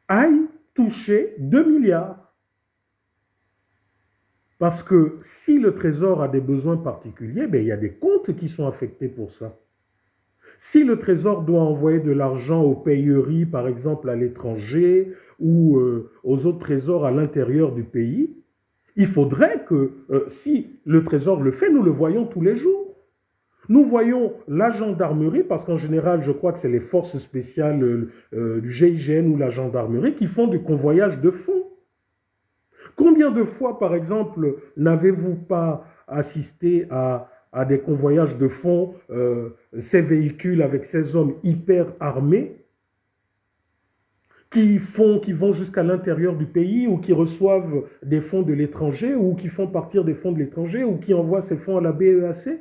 aille toucher 2 milliards. Parce que si le Trésor a des besoins particuliers, ben, il y a des comptes qui sont affectés pour ça. Si le Trésor doit envoyer de l'argent aux payeries, par exemple à l'étranger, ou aux autres trésors à l'intérieur du pays, il faudrait que, si le Trésor le fait, nous le voyons tous les jours. Nous voyons la gendarmerie, parce qu'en général, je crois que c'est les forces spéciales du GIGN ou la gendarmerie qui font du convoyage de fonds. Combien de fois, par exemple, n'avez-vous pas assisté à des convoyages de fonds, ces véhicules avec ces hommes hyper armés qui vont jusqu'à l'intérieur du pays ou qui reçoivent des fonds de l'étranger ou qui font partir des fonds de l'étranger ou qui envoient ces fonds à la BEAC?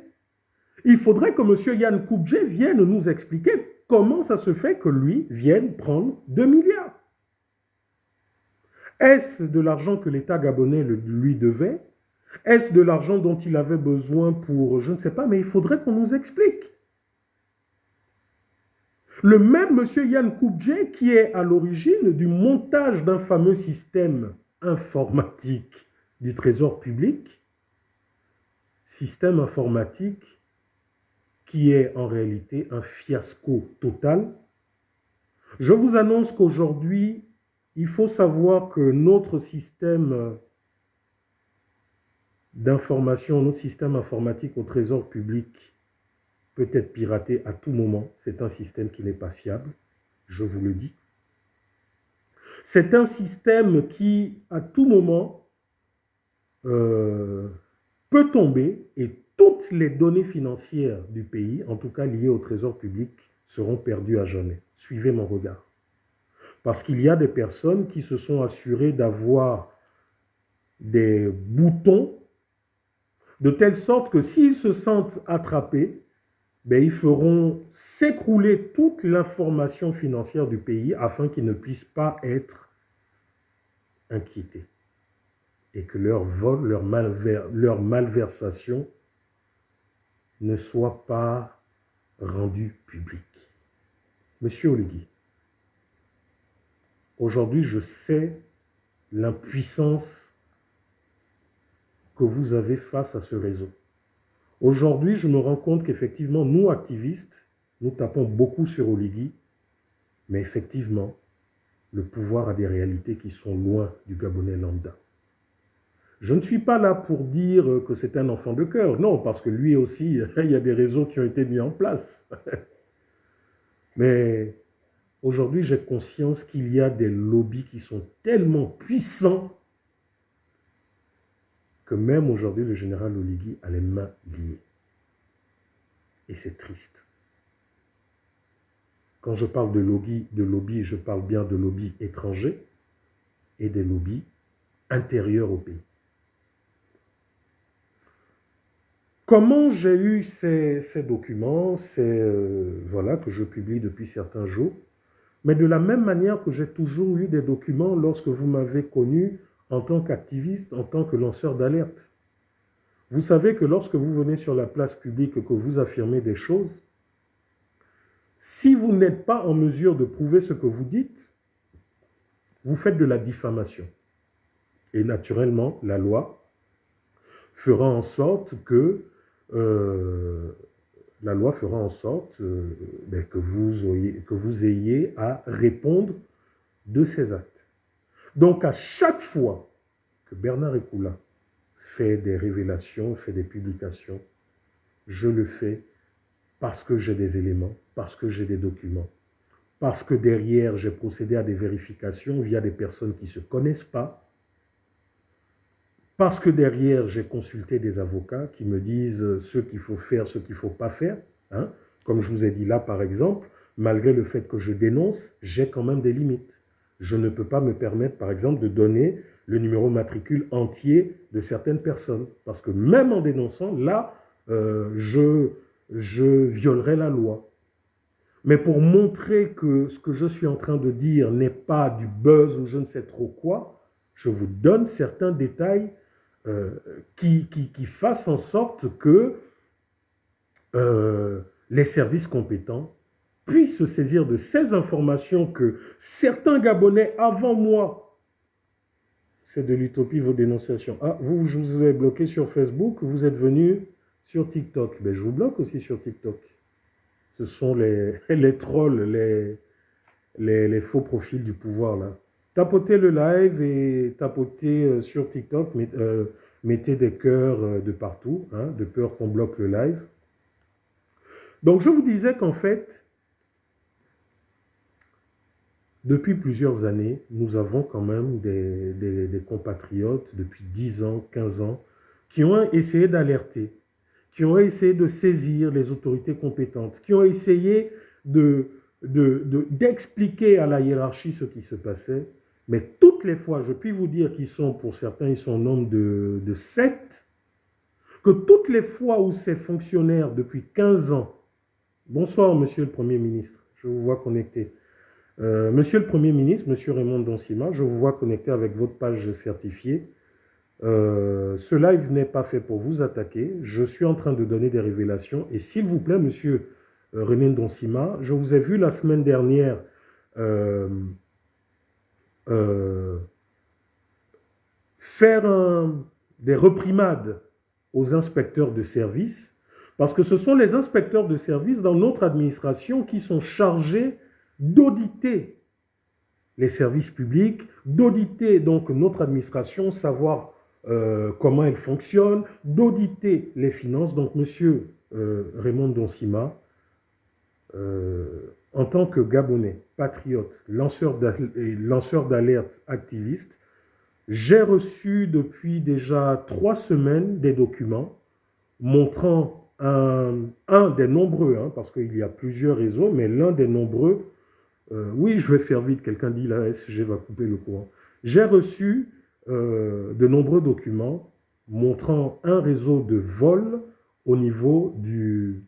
Il faudrait que M. Yann Koubdje vienne nous expliquer comment ça se fait que lui vienne prendre 2 milliards. Est-ce de l'argent que l'État gabonais lui devait? Est-ce de l'argent dont il avait besoin pour, je ne sais pas, mais il faudrait qu'on nous explique. Le même M. Yann Koubdje qui est à l'origine du montage d'un fameux système informatique du Trésor public, système informatique qui est en réalité un fiasco total. Je vous annonce qu'aujourd'hui, il faut savoir que notre système d'information, notre système informatique au Trésor public peut être piraté à tout moment. C'est un système qui n'est pas fiable, je vous le dis. C'est un système qui, à tout moment, peut tomber et toutes les données financières du pays, en tout cas liées au Trésor public, seront perdues à jamais. Suivez mon regard. Parce qu'il y a des personnes qui se sont assurées d'avoir des boutons de telle sorte que s'ils se sentent attrapés, ben, ils feront s'écrouler toute l'information financière du pays afin qu'ils ne puissent pas être inquiétés et que leur vol, leur malversation ne soit pas rendue publique. Monsieur Oligui, aujourd'hui, je sais l'impuissance que vous avez face à ce réseau. Aujourd'hui, je me rends compte qu'effectivement, nous, activistes, nous tapons beaucoup sur Oligui, mais effectivement, le pouvoir a des réalités qui sont loin du Gabonais lambda. Je ne suis pas là pour dire que c'est un enfant de cœur, non, parce que lui aussi, il y a des réseaux qui ont été mis en place. Mais aujourd'hui, j'ai conscience qu'il y a des lobbies qui sont tellement puissants que même aujourd'hui, le général Oligui a les mains liées. Et c'est triste. Quand je parle de lobby, je parle bien de lobbies étrangers et des lobbies intérieurs au pays. Comment j'ai eu ces documents, voilà, que je publie depuis certains jours, mais de la même manière que j'ai toujours eu des documents lorsque vous m'avez connu en tant qu'activiste, en tant que lanceur d'alerte. Vous savez que lorsque vous venez sur la place publique et que vous affirmez des choses, si vous n'êtes pas en mesure de prouver ce que vous dites, vous faites de la diffamation. Et naturellement, la loi fera en sorte que que vous ayez à répondre de ces actes. Donc à chaque fois que Bernard Ekoula fait des révélations, fait des publications, je le fais parce que j'ai des éléments, parce que j'ai des documents, parce que derrière j'ai procédé à des vérifications via des personnes qui ne se connaissent pas, parce que derrière, j'ai consulté des avocats qui me disent ce qu'il faut faire, ce qu'il ne faut pas faire. Hein. Comme je vous ai dit là, par exemple, malgré le fait que je dénonce, j'ai quand même des limites. Je ne peux pas me permettre, par exemple, de donner le numéro matricule entier de certaines personnes. Parce que même en dénonçant, là, je violerai la loi. Mais pour montrer que ce que je suis en train de dire n'est pas du buzz ou je ne sais trop quoi, je vous donne certains détails qui fassent en sorte que les services compétents puissent se saisir de ces informations que certains Gabonais avant moi, c'est de l'utopie vos dénonciations. Ah, je vous ai bloqué sur Facebook, vous êtes venu sur TikTok. Ben, je vous bloque aussi sur TikTok. Ce sont les trolls, les faux profils du pouvoir là. Tapotez le live et tapotez sur TikTok, mettez des cœurs de partout, hein, de peur qu'on bloque le live. Donc je vous disais qu'en fait, depuis plusieurs années, nous avons quand même des compatriotes depuis 10 ans, 15 ans, qui ont essayé d'alerter, qui ont essayé de saisir les autorités compétentes, qui ont essayé d'expliquer à la hiérarchie ce qui se passait. Mais toutes les fois, je puis vous dire qu'ils sont, pour certains, ils sont au nombre de 7, que toutes les fois où ces fonctionnaires, depuis 15 ans, bonsoir Monsieur le Premier ministre, je vous vois connecté. Monsieur le Premier ministre, Monsieur Raymond Donsima, je vous vois connecté avec votre page certifiée. Ce live n'est pas fait pour vous attaquer, je suis en train de donner des révélations et s'il vous plaît, Monsieur Raymond Donsima, je vous ai vu la semaine dernière faire des reprimades aux inspecteurs de service, parce que ce sont les inspecteurs de service dans notre administration qui sont chargés d'auditer les services publics, d'auditer donc notre administration, savoir comment elle fonctionne, d'auditer les finances. Donc, Monsieur Raymond Donsima, en tant que Gabonais, patriote, lanceur d'alerte, activiste, j'ai reçu depuis déjà 3 semaines des documents montrant un des nombreux, hein, parce qu'il y a plusieurs réseaux, mais l'un des nombreux, oui, je vais faire vite, quelqu'un dit la SG va couper le courant. J'ai reçu de nombreux documents montrant un réseau de vol au niveau du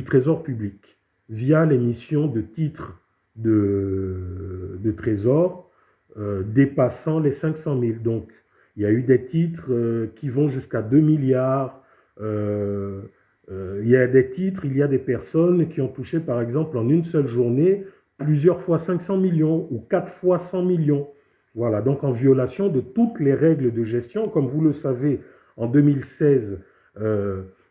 trésor public via l'émission de titres de trésor dépassant les 500 000. Donc, il y a eu des titres qui vont jusqu'à 2 milliards. Il y a des titres, il y a des personnes qui ont touché, par exemple, en une seule journée, plusieurs fois 500 millions ou 4 fois 100 millions. Voilà, donc en violation de toutes les règles de gestion. Comme vous le savez, en 2016,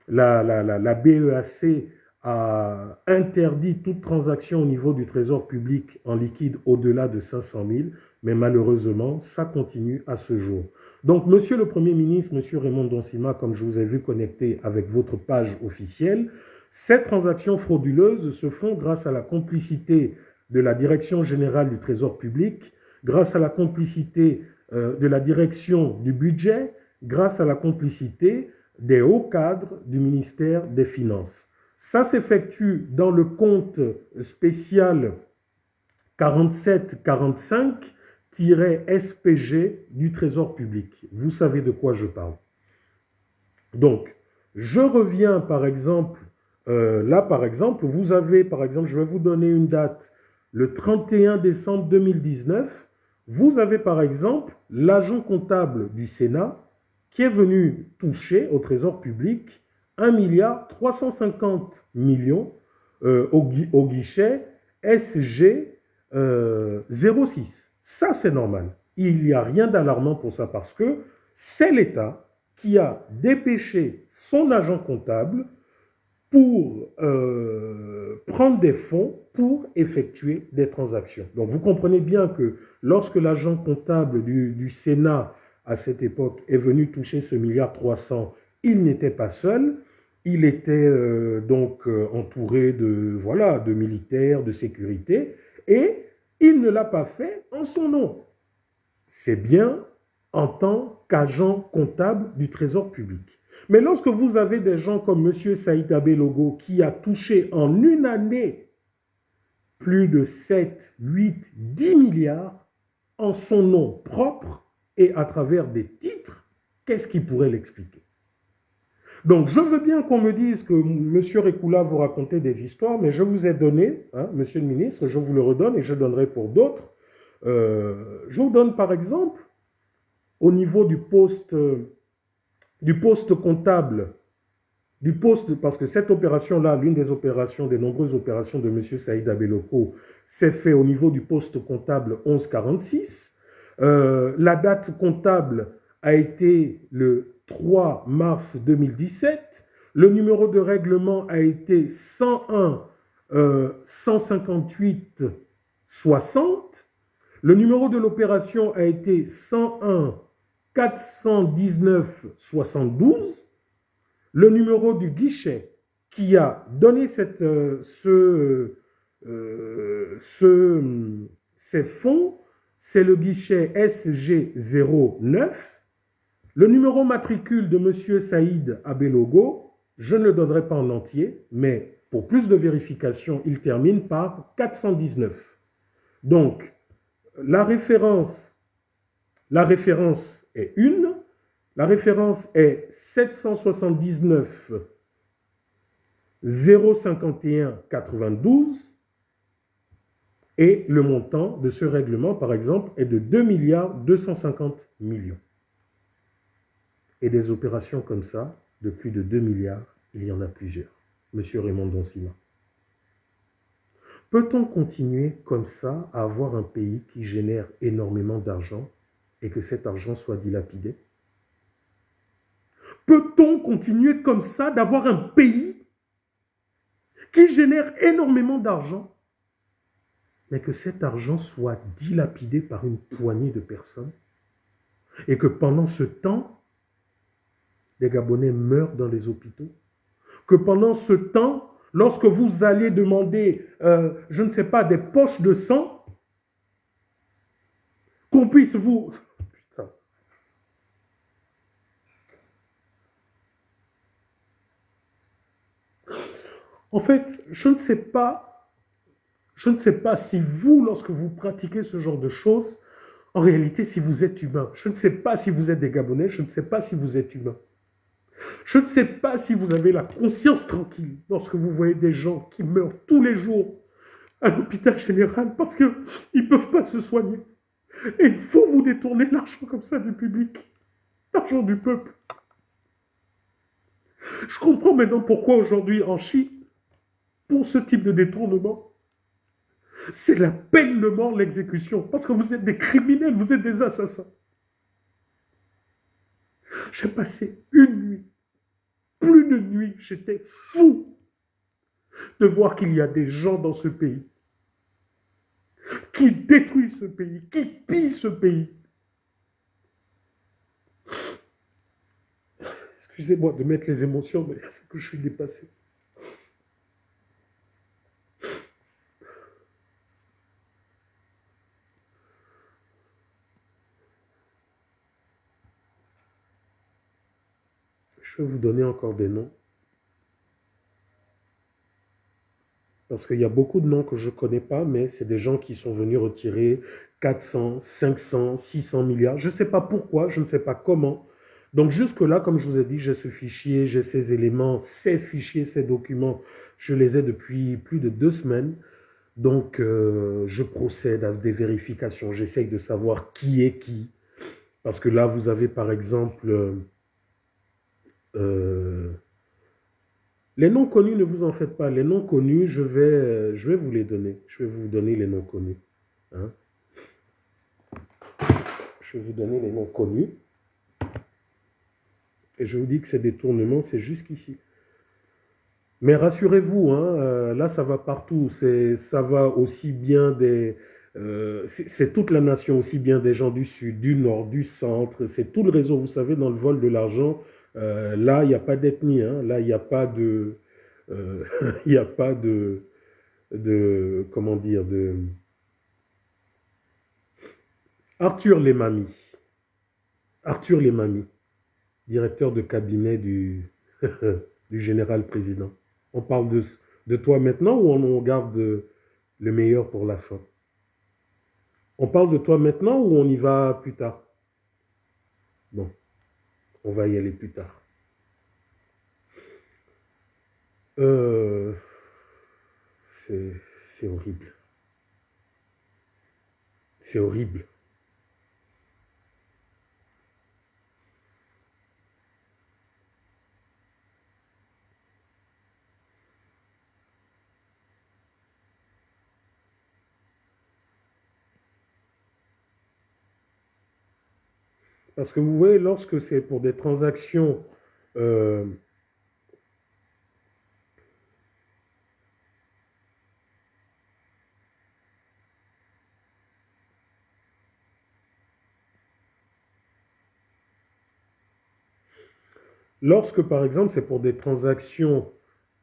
la BEAC a interdit toute transaction au niveau du trésor public en liquide au-delà de 500 000, mais malheureusement, ça continue à ce jour. Donc, Monsieur le Premier ministre, Monsieur Raymond Donsima, comme je vous ai vu connecté avec votre page officielle, ces transactions frauduleuses se font grâce à la complicité de la Direction générale du Trésor public, grâce à la complicité de la Direction du budget, grâce à la complicité des hauts cadres du ministère des Finances. Ça s'effectue dans le compte spécial 4745-SPG du Trésor public. Vous savez de quoi je parle. Donc, je reviens par exemple, là par exemple, vous avez par exemple, je vais vous donner une date, le 31 décembre 2019, Vous avez par exemple l'agent comptable du Sénat qui est venu toucher au Trésor public 1,350 milliard au guichet SG 06. Ça, c'est normal. Il n'y a rien d'alarmant pour ça parce que c'est l'État qui a dépêché son agent comptable pour prendre des fonds pour effectuer des transactions. Donc vous comprenez bien que lorsque l'agent comptable du Sénat à cette époque est venu toucher ce 1,3 milliard, il n'était pas seul, il était entouré de militaires, de sécurité, et il ne l'a pas fait en son nom. C'est bien en tant qu'agent comptable du Trésor public. Mais lorsque vous avez des gens comme M. Saïd Abelogo qui a touché en une année plus de 7, 8, 10 milliards en son nom propre et à travers des titres, qu'est-ce qui pourrait l'expliquer? Donc, je veux bien qu'on me dise que M. Rekoula vous racontait des histoires, mais je vous ai donné, Monsieur le ministre, je vous le redonne et je donnerai pour d'autres. Je vous donne par exemple, au niveau du poste comptable, parce que cette opération-là, l'une des opérations, des nombreuses opérations de M. Saïd Abelogo, s'est fait au niveau du poste comptable 1146. La date comptable a été le 3 mars 2017. Le numéro de règlement a été 101 158 60. Le numéro de l'opération a été 101 419 72. Le numéro du guichet qui a donné ces fonds, c'est le guichet SG09. Le numéro matricule de M. Saïd Abelogo, je ne le donnerai pas en entier, mais pour plus de vérification, il termine par 419. Donc, la référence est une. La référence est 779 051 92 et le montant de ce règlement, par exemple, est de 2 milliards 250 millions. Et des opérations comme ça, de plus de 2 milliards, il y en a plusieurs. Monsieur Raymond Donsima. Peut-on continuer comme ça à avoir un pays qui génère énormément d'argent et que cet argent soit dilapidé? Peut-on continuer comme ça d'avoir un pays qui génère énormément d'argent, mais que cet argent soit dilapidé par une poignée de personnes et que pendant ce temps, des Gabonais meurent dans les hôpitaux? Que pendant ce temps, lorsque vous allez demander, je ne sais pas, des poches de sang, qu'on puisse vous... Putain. En fait, je ne sais pas si vous, lorsque vous pratiquez ce genre de choses, en réalité, si vous êtes humain. Je ne sais pas si vous êtes des Gabonais, je ne sais pas si vous êtes humain. Je ne sais pas si vous avez la conscience tranquille lorsque vous voyez des gens qui meurent tous les jours à l'hôpital général parce qu'ils ne peuvent pas se soigner. Et vous détournez l'argent comme ça du public, l'argent du peuple. Je comprends maintenant pourquoi aujourd'hui en Chine, pour ce type de détournement, c'est la peine de mort, l'exécution, parce que vous êtes des criminels, vous êtes des assassins. J'ai passé une nuit, plus de nuit, j'étais fou de voir qu'il y a des gens dans ce pays qui détruisent ce pays, qui pillent ce pays. Excusez-moi de mettre les émotions, mais c'est que je suis dépassé. Je vais vous donner encore des noms. Parce qu'il y a beaucoup de noms que je ne connais pas, mais c'est des gens qui sont venus retirer 400, 500, 600 milliards. Je ne sais pas pourquoi, je ne sais pas comment. Donc jusque-là, comme je vous ai dit, j'ai ce fichier, j'ai ces éléments, ces fichiers, ces documents. Je les ai depuis plus de 2 semaines. Donc, je procède à des vérifications. J'essaye de savoir qui est qui. Parce que là, vous avez par exemple... les noms connus, ne vous en faites pas. Les noms connus, je vais vous les donner. Je vais vous donner les noms connus. Hein? Je vais vous donner les noms connus. Et je vous dis que ces détournements, c'est jusqu'ici. Mais rassurez-vous, hein, là, ça va partout. Ça va aussi bien des... c'est toute la nation, aussi bien des gens du sud, du nord, du centre. C'est tout le réseau. Vous savez, dans le vol de l'argent, là, il n'y a pas d'ethnie. Hein, là, il n'y a pas de... il n'y a pas comment dire, de... Arthur Lemami. Arthur Lemami, directeur de cabinet du, du général président. On parle de toi maintenant ou on garde le meilleur pour la fin? On parle de toi maintenant ou on y va plus tard? Bon, on va y aller plus tard. Euh, c'est horrible. C'est horrible. Parce que vous voyez, lorsque c'est pour des transactions lorsque, par exemple, c'est pour des transactions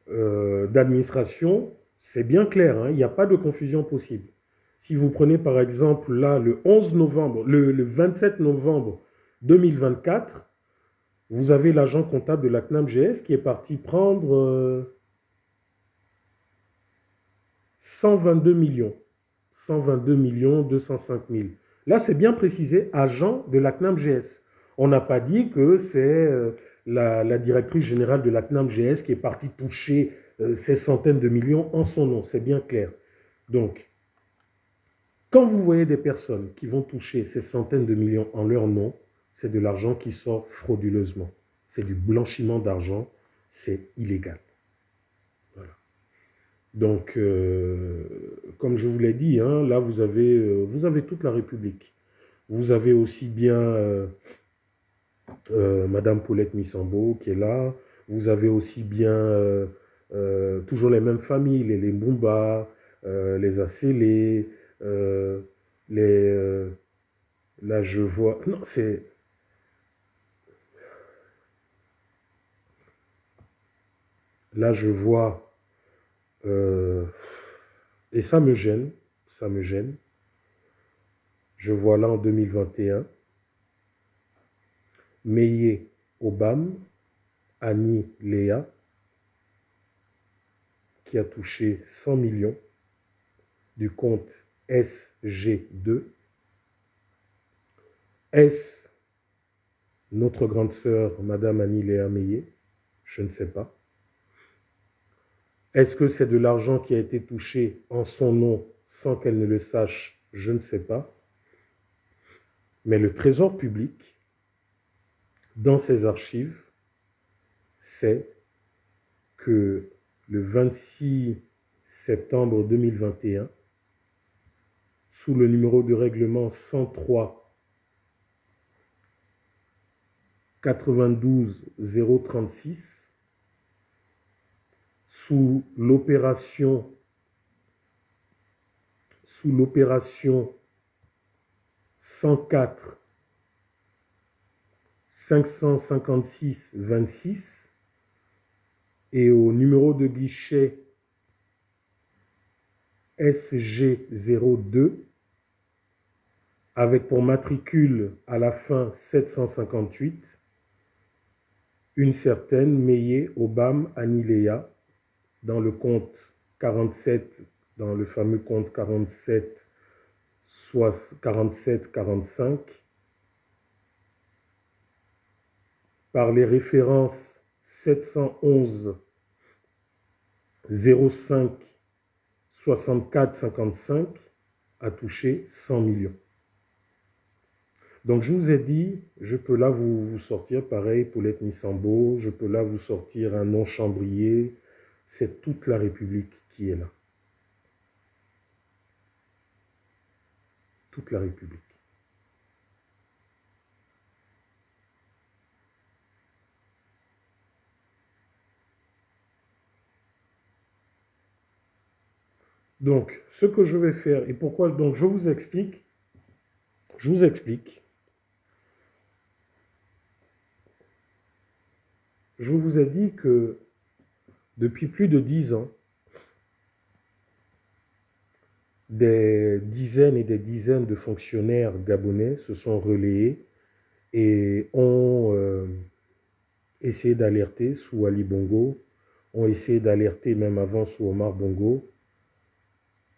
d'administration, c'est bien clair, hein, il n'y a pas de confusion possible. Si vous prenez, par exemple, là, le 11 novembre, le 27 novembre 2024, vous avez l'agent comptable de la CNAM-GS qui est parti prendre 122 millions. 122 millions 205 000. Là, c'est bien précisé, agent de la CNAM-GS. On n'a pas dit que c'est la directrice générale de la CNAM-GS qui est partie toucher ces centaines de millions en son nom. C'est bien clair. Donc, quand vous voyez des personnes qui vont toucher ces centaines de millions en leur nom, c'est de l'argent qui sort frauduleusement. C'est du blanchiment d'argent. C'est illégal. Voilà. Donc, comme je vous l'ai dit, hein, là, vous avez toute la République. Vous avez aussi bien Madame Paulette Missambo qui est là. Vous avez aussi bien toujours les mêmes familles, les Mbumba, les Acélé, les... là, je vois... Non, c'est... Là, je vois... et ça me gêne, ça me gêne. Je vois là en 2021, Meye Obam, Annie Léa, qui a touché 100 millions du compte SG2. Est-ce notre grande sœur, Madame Annie Léa Meye? Je ne sais pas. Est-ce que c'est de l'argent qui a été touché en son nom sans qu'elle ne le sache? Je ne sais pas. Mais le Trésor public, dans ses archives, sait que le 26 septembre 2021, sous le numéro de règlement 103 92 036, sous l'opération 104 556 26 et au numéro de guichet SG02 avec pour matricule à la fin 758 une certaine Meye Obam Anileya dans le compte 47, dans le fameux compte 47 47 45 par les références 711 05 64-55 a touché 100 millions. Donc je vous ai dit, je peux là vous sortir pareil Paulette Missambo, je peux là vous sortir un nom Chambrier, c'est toute la République qui est là. Toute la République. Donc, ce que je vais faire, et pourquoi, donc je vous explique. Je vous ai dit que depuis plus de 10 ans, des dizaines et des dizaines de fonctionnaires gabonais se sont relayés et ont essayé d'alerter sous Ali Bongo, ont essayé d'alerter même avant sous Omar Bongo.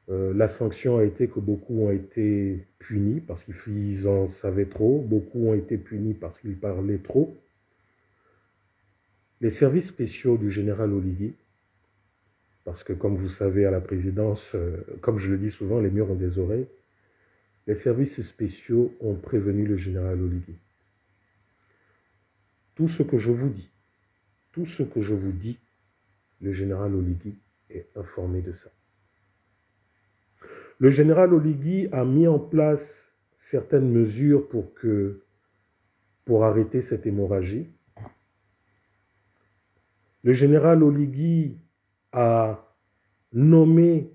La sanction a été que beaucoup ont été punis parce qu'ils en savaient trop, beaucoup ont été punis parce qu'ils parlaient trop. Les services spéciaux du général Oligui, parce que comme vous savez à la présidence, comme je le dis souvent, les murs ont des oreilles, les services spéciaux ont prévenu le général Oligui. Tout ce que je vous dis, le général Oligui est informé de ça. Le général Oligui a mis en place certaines mesures pour arrêter cette hémorragie. Le général Oligui a nommé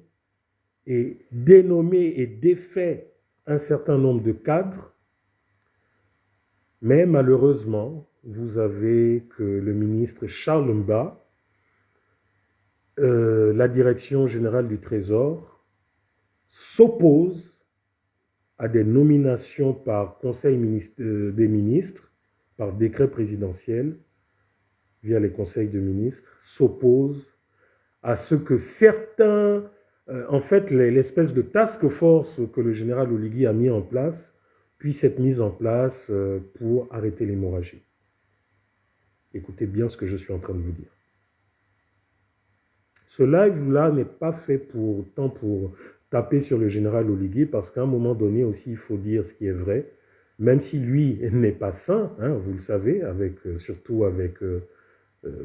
et dénommé et défait un certain nombre de cadres, mais malheureusement, vous avez que le ministre Charles Mba, la direction générale du Trésor, s'oppose à des nominations par Conseil des ministres, par décret présidentiel, via les conseils de ministres, s'oppose à ce que certains, en fait, l'espèce de task force que le général Oligui a mis en place, puisse être mise en place pour arrêter l'hémorragie. Écoutez bien ce que je suis en train de vous dire. Ce live-là n'est pas fait pour taper sur le général Oligui, parce qu'à un moment donné aussi, il faut dire ce qui est vrai, même si lui n'est pas saint, hein, vous le savez, surtout avec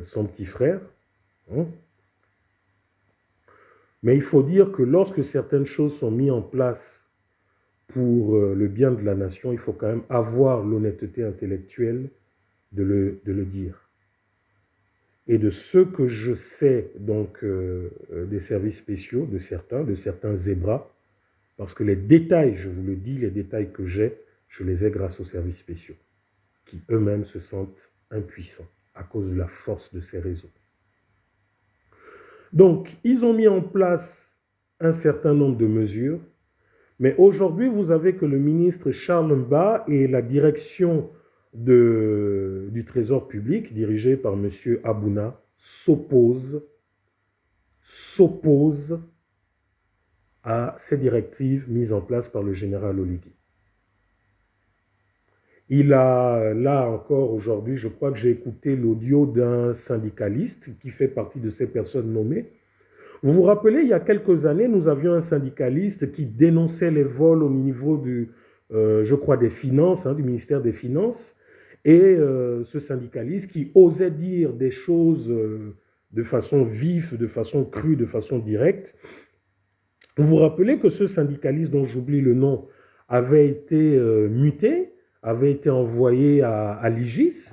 son petit frère. Hein. Mais il faut dire que lorsque certaines choses sont mises en place pour le bien de la nation, il faut quand même avoir l'honnêteté intellectuelle de le dire. Et de ce que je sais donc des services spéciaux, de certains zébras, parce que les détails, je vous le dis, les détails que j'ai, je les ai grâce aux services spéciaux, qui eux-mêmes se sentent impuissants à cause de la force de ces réseaux. Donc, ils ont mis en place un certain nombre de mesures, mais aujourd'hui, vous avez que le ministre Charles Mba et la direction du Trésor public, dirigée par M. Abouna, s'opposent à ces directives mises en place par le général Oligui. Il a, là encore aujourd'hui, je crois que j'ai écouté l'audio d'un syndicaliste qui fait partie de ces personnes nommées. Vous vous rappelez, il y a quelques années, nous avions un syndicaliste qui dénonçait les vols au niveau je crois, des finances, du ministère des Finances, et ce syndicaliste qui osait dire des choses de façon vive, de façon crue, de façon directe. Vous vous rappelez que ce syndicaliste, dont j'oublie le nom, avait été muté, avait été envoyé à l'IGIS,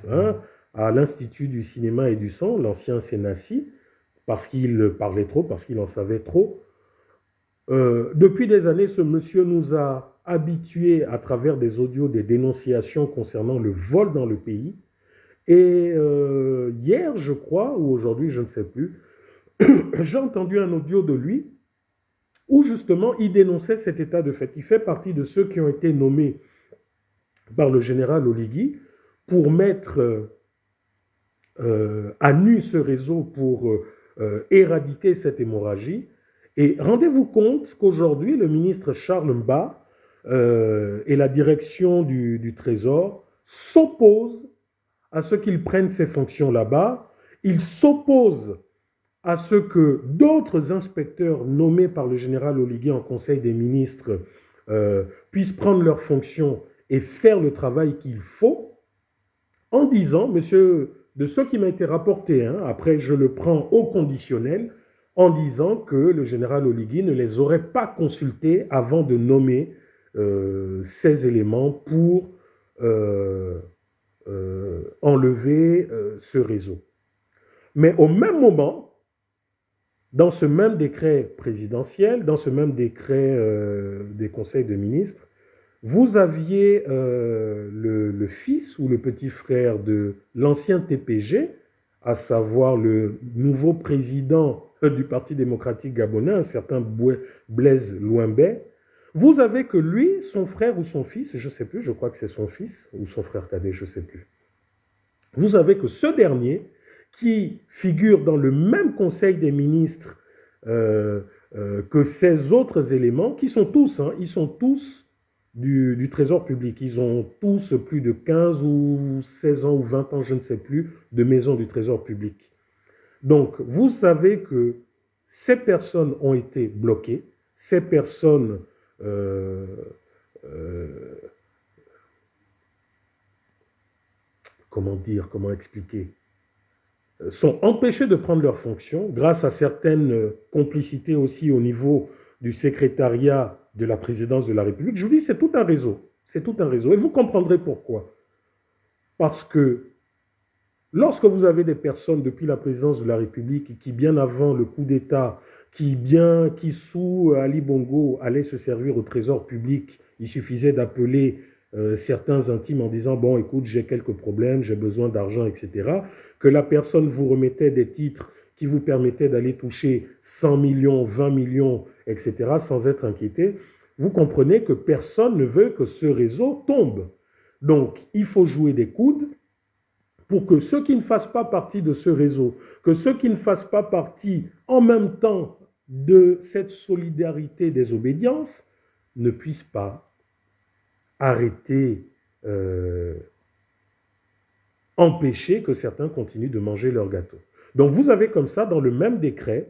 à l'Institut du cinéma et du son, l'ancien CNACI, parce qu'il parlait trop, parce qu'il en savait trop. Depuis des années, ce monsieur nous a habitués à travers des audios, des dénonciations concernant le vol dans le pays. Et hier, je crois, ou aujourd'hui, je ne sais plus, j'ai entendu un audio de lui où justement il dénonçait cet état de fait. Il fait partie de ceux qui ont été nommés par le général Oligui pour mettre à nu ce réseau, pour éradiquer cette hémorragie. Et rendez-vous compte qu'aujourd'hui, le ministre Charles Mba et la direction du Trésor s'opposent à ce qu'il prenne ses fonctions là-bas. Ils s'opposent à ce que d'autres inspecteurs nommés par le général Oligui en Conseil des ministres puissent prendre leurs fonctions et faire le travail qu'il faut, en disant, monsieur, de ce qui m'a été rapporté, hein, après je le prends au conditionnel, en disant que le général Oligui ne les aurait pas consultés avant de nommer ces éléments pour enlever ce réseau. Mais au même moment, dans ce même décret présidentiel, dans ce même décret des conseils de ministres, vous aviez le fils ou le petit frère de l'ancien TPG, à savoir le nouveau président du Parti démocratique gabonais, un certain Blaise Louimbé. Vous avez que lui, son frère ou son fils, je ne sais plus, je crois que c'est son fils, ou son frère cadet, je ne sais plus. Vous avez que ce dernier, qui figure dans le même conseil des ministres que ces autres éléments, qui sont tous, hein, ils sont tous du Trésor public. Ils ont tous plus de 15 ou 16 ans ou 20 ans, je ne sais plus, de maison du Trésor public. Donc, vous savez que ces personnes ont été bloquées, ces personnes comment dire, comment expliquer, sont empêchés de prendre leurs fonctions grâce à certaines complicités aussi au niveau du secrétariat de la présidence de la République. Je vous dis, c'est tout un réseau. C'est tout un réseau. Et vous comprendrez pourquoi. Parce que lorsque vous avez des personnes depuis la présidence de la République qui, bien avant le coup d'État, qui sous Ali Bongo allaient se servir au trésor public, il suffisait d'appeler certains intimes en disant « Bon, écoute, j'ai quelques problèmes, j'ai besoin d'argent, etc. » que la personne vous remettait des titres qui vous permettaient d'aller toucher 100 millions, 20 millions, etc., sans être inquiété, vous comprenez que personne ne veut que ce réseau tombe. Donc, il faut jouer des coudes pour que ceux qui ne fassent pas partie de ce réseau, que ceux qui ne fassent pas partie en même temps de cette solidarité des obédiences, ne puissent pas arrêter, empêcher que certains continuent de manger leur gâteau. Donc vous avez comme ça, dans le même décret,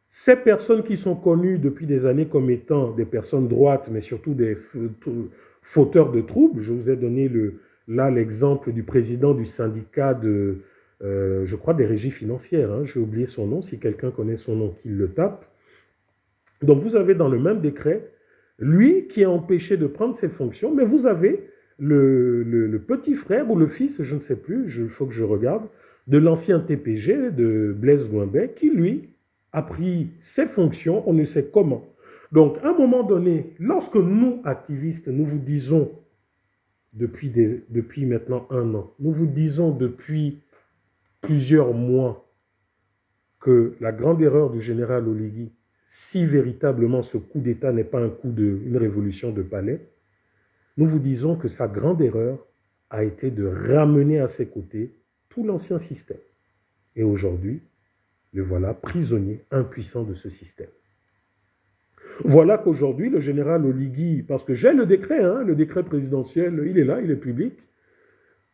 ces personnes qui sont connues depuis des années comme étant des personnes droites, mais surtout des fauteurs de troubles. Je vous ai donné là l'exemple du président du syndicat de, je crois, des régies financières. Hein, j'ai oublié son nom, si quelqu'un connaît son nom, qu'il le tape. Donc vous avez dans le même décret, lui qui est empêché de prendre ses fonctions, mais vous avez le petit frère ou le fils, je ne sais plus, il faut que je regarde, de l'ancien TPG, de Blaise Louimbé, qui lui a pris ses fonctions, on ne sait comment. Donc à un moment donné, lorsque nous, activistes, nous vous disons, depuis maintenant 1 an, nous vous disons depuis plusieurs mois que la grande erreur du général Oligui, si véritablement ce coup d'État n'est pas une révolution de palais, nous vous disons que sa grande erreur a été de ramener à ses côtés tout l'ancien système. Et aujourd'hui, le voilà prisonnier, impuissant de ce système. Voilà qu'aujourd'hui, le général Oligui, parce que j'ai le décret, hein, le décret présidentiel, il est là, il est public.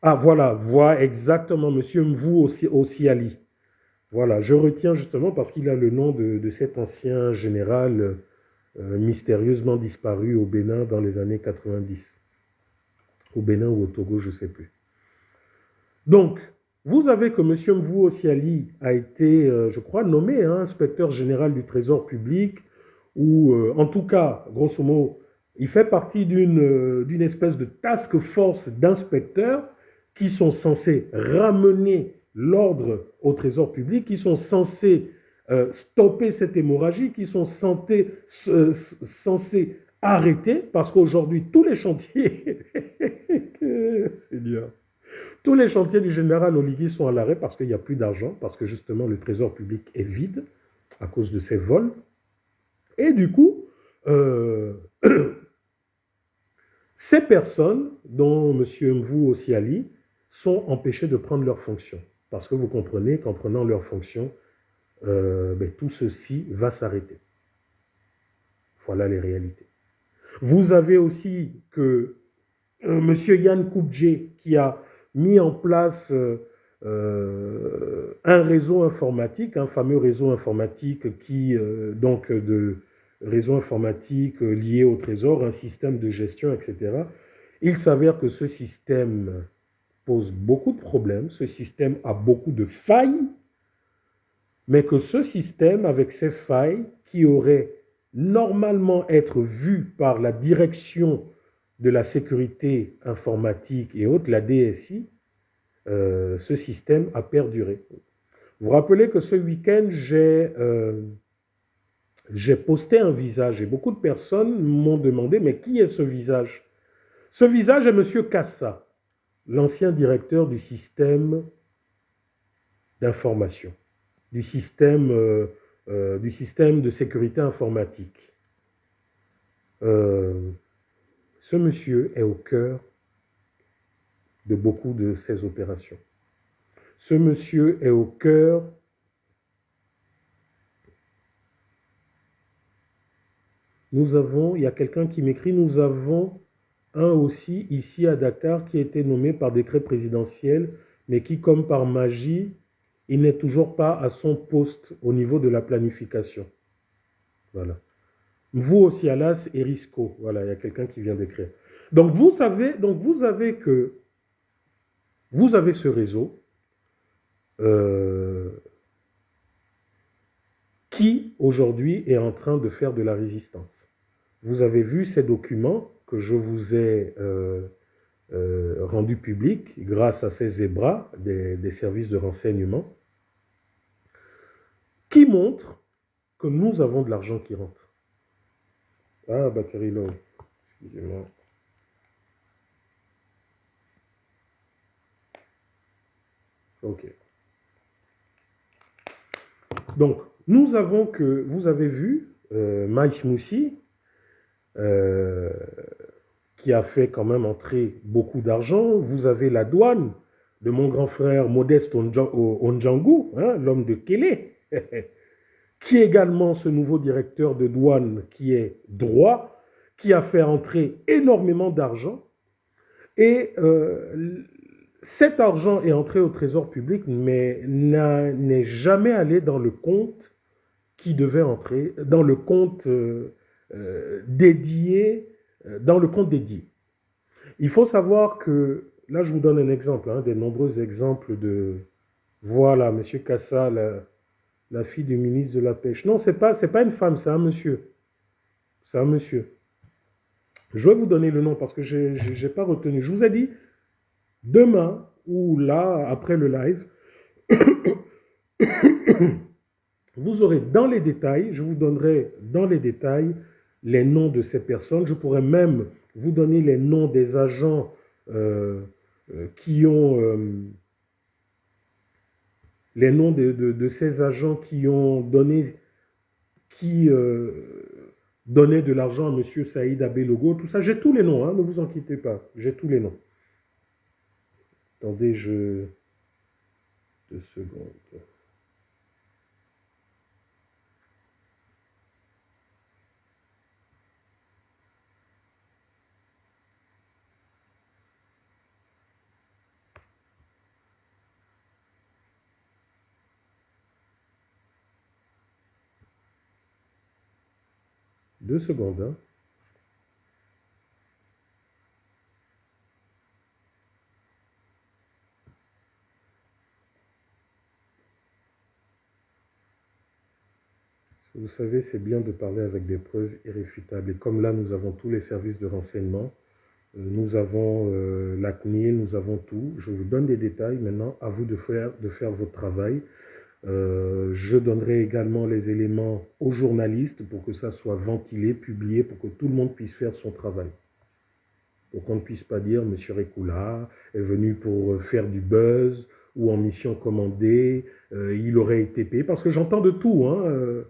Ah voilà, voit exactement M. Mvou Osiali. Voilà, je retiens justement parce qu'il a le nom de cet ancien général mystérieusement disparu au Bénin dans les années 90. Au Bénin ou au Togo, je ne sais plus. Donc, vous avez que M. Mvou Osiali a été, je crois, nommé inspecteur général du Trésor public, ou en tout cas, grosso modo, il fait partie d'une espèce de task force d'inspecteurs qui sont censés ramener l'ordre au Trésor public, qui sont censés stopper cette hémorragie, qui sont censés arrêter, parce qu'aujourd'hui, tous les chantiers, Seigneur, tous les chantiers du général Oligui sont à l'arrêt parce qu'il n'y a plus d'argent, parce que justement le Trésor public est vide à cause de ces vols. Et du coup, ces personnes, dont M. Mvou Osiali, sont empêchées de prendre leurs fonctions. Parce que vous comprenez qu'en prenant leurs fonctions, tout ceci va s'arrêter. Voilà les réalités. Vous avez aussi que M. Yann Koubdje, qui a mis en place un réseau informatique, un fameux réseau informatique qui, donc de réseau informatique lié au trésor, un système de gestion, etc. Il s'avère que ce système pose beaucoup de problèmes, ce système a beaucoup de failles, mais que ce système, avec ses failles, qui aurait normalement être vu par la direction de la sécurité informatique et autres, la DSI, ce système a perduré. Vous vous rappelez que ce week-end, j'ai posté un visage et beaucoup de personnes m'ont demandé, mais qui est ce visage? Ce visage est M. Kassa, l'ancien directeur du système d'information, du système de sécurité informatique. Ce monsieur est au cœur de beaucoup de ces opérations. Ce monsieur est au cœur il y a quelqu'un qui m'écrit, nous avons un aussi ici à Dakar qui a été nommé par décret présidentiel, mais qui, comme par magie, il n'est toujours pas à son poste au niveau de la planification. Voilà. Vous aussi, Alas et Risco. Voilà, il y a quelqu'un qui vient d'écrire. Donc vous avez ce réseau qui aujourd'hui est en train de faire de la résistance. Vous avez vu ces documents que je vous ai rendus publics grâce à ces zébras des services de renseignement qui montrent que nous avons de l'argent qui rentre. Ah, batterie low. Excusez-moi. Ok. Donc, vous avez vu, Maïs Moussi, qui a fait quand même entrer beaucoup d'argent. Vous avez la douane de mon grand frère Modeste Ondjangou, hein, l'homme de Kélé, qui est également ce nouveau directeur de douane qui est droit, qui a fait entrer énormément d'argent. Et cet argent est entré au trésor public, mais n'est jamais allé dans le compte qui devait entrer, dans le compte dédié. Il faut savoir que, là je vous donne un exemple, hein, des nombreux exemples de, voilà, M. Kassa, la fille du ministre de la Pêche. Non, c'est pas une femme, c'est un monsieur. C'est un monsieur. Je vais vous donner le nom parce que je n'ai pas retenu. Je vous ai dit, demain ou là, après le live, vous aurez dans les détails, je vous donnerai dans les détails les noms de ces personnes. Je pourrais même vous donner les noms des agents qui ont... les noms de ces agents qui ont donné... qui donnaient de l'argent à M. Saïd Abelogo, tout ça. J'ai tous les noms, hein, ne vous inquiétez pas. J'ai tous les noms. Attendez, 2 secondes. Deux secondes, hein. Vous savez, c'est bien de parler avec des preuves irréfutables. Et comme là, nous avons tous les services de renseignement, nous avons la CNIL, nous avons tout. Je vous donne des détails. Maintenant, à vous de faire votre travail. Je donnerai également les éléments aux journalistes pour que ça soit ventilé, publié, pour que tout le monde puisse faire son travail. Donc on ne puisse pas dire M. Rekoula est venu pour faire du buzz ou en mission commandée, il aurait été payé. Parce que j'entends de tout, hein,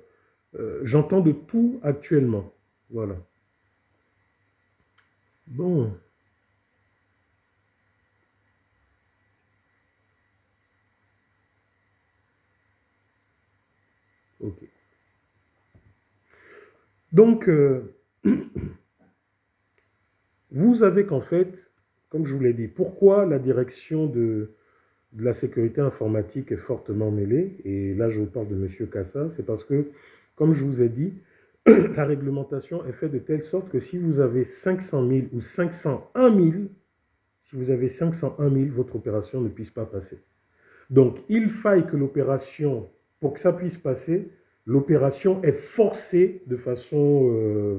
j'entends de tout actuellement. Voilà. Bon. Ok. Donc, vous avez qu'en fait, comme je vous l'ai dit, pourquoi la direction de de la sécurité informatique est fortement mêlée, et là je vous parle de M. Kassa, c'est parce que, comme je vous ai dit, la réglementation est faite de telle sorte que si vous avez 500 000 ou 501 000, si vous avez 501 000, votre opération ne puisse pas passer. Donc, il faille que l'opération, pour que ça puisse passer, l'opération est forcée de façon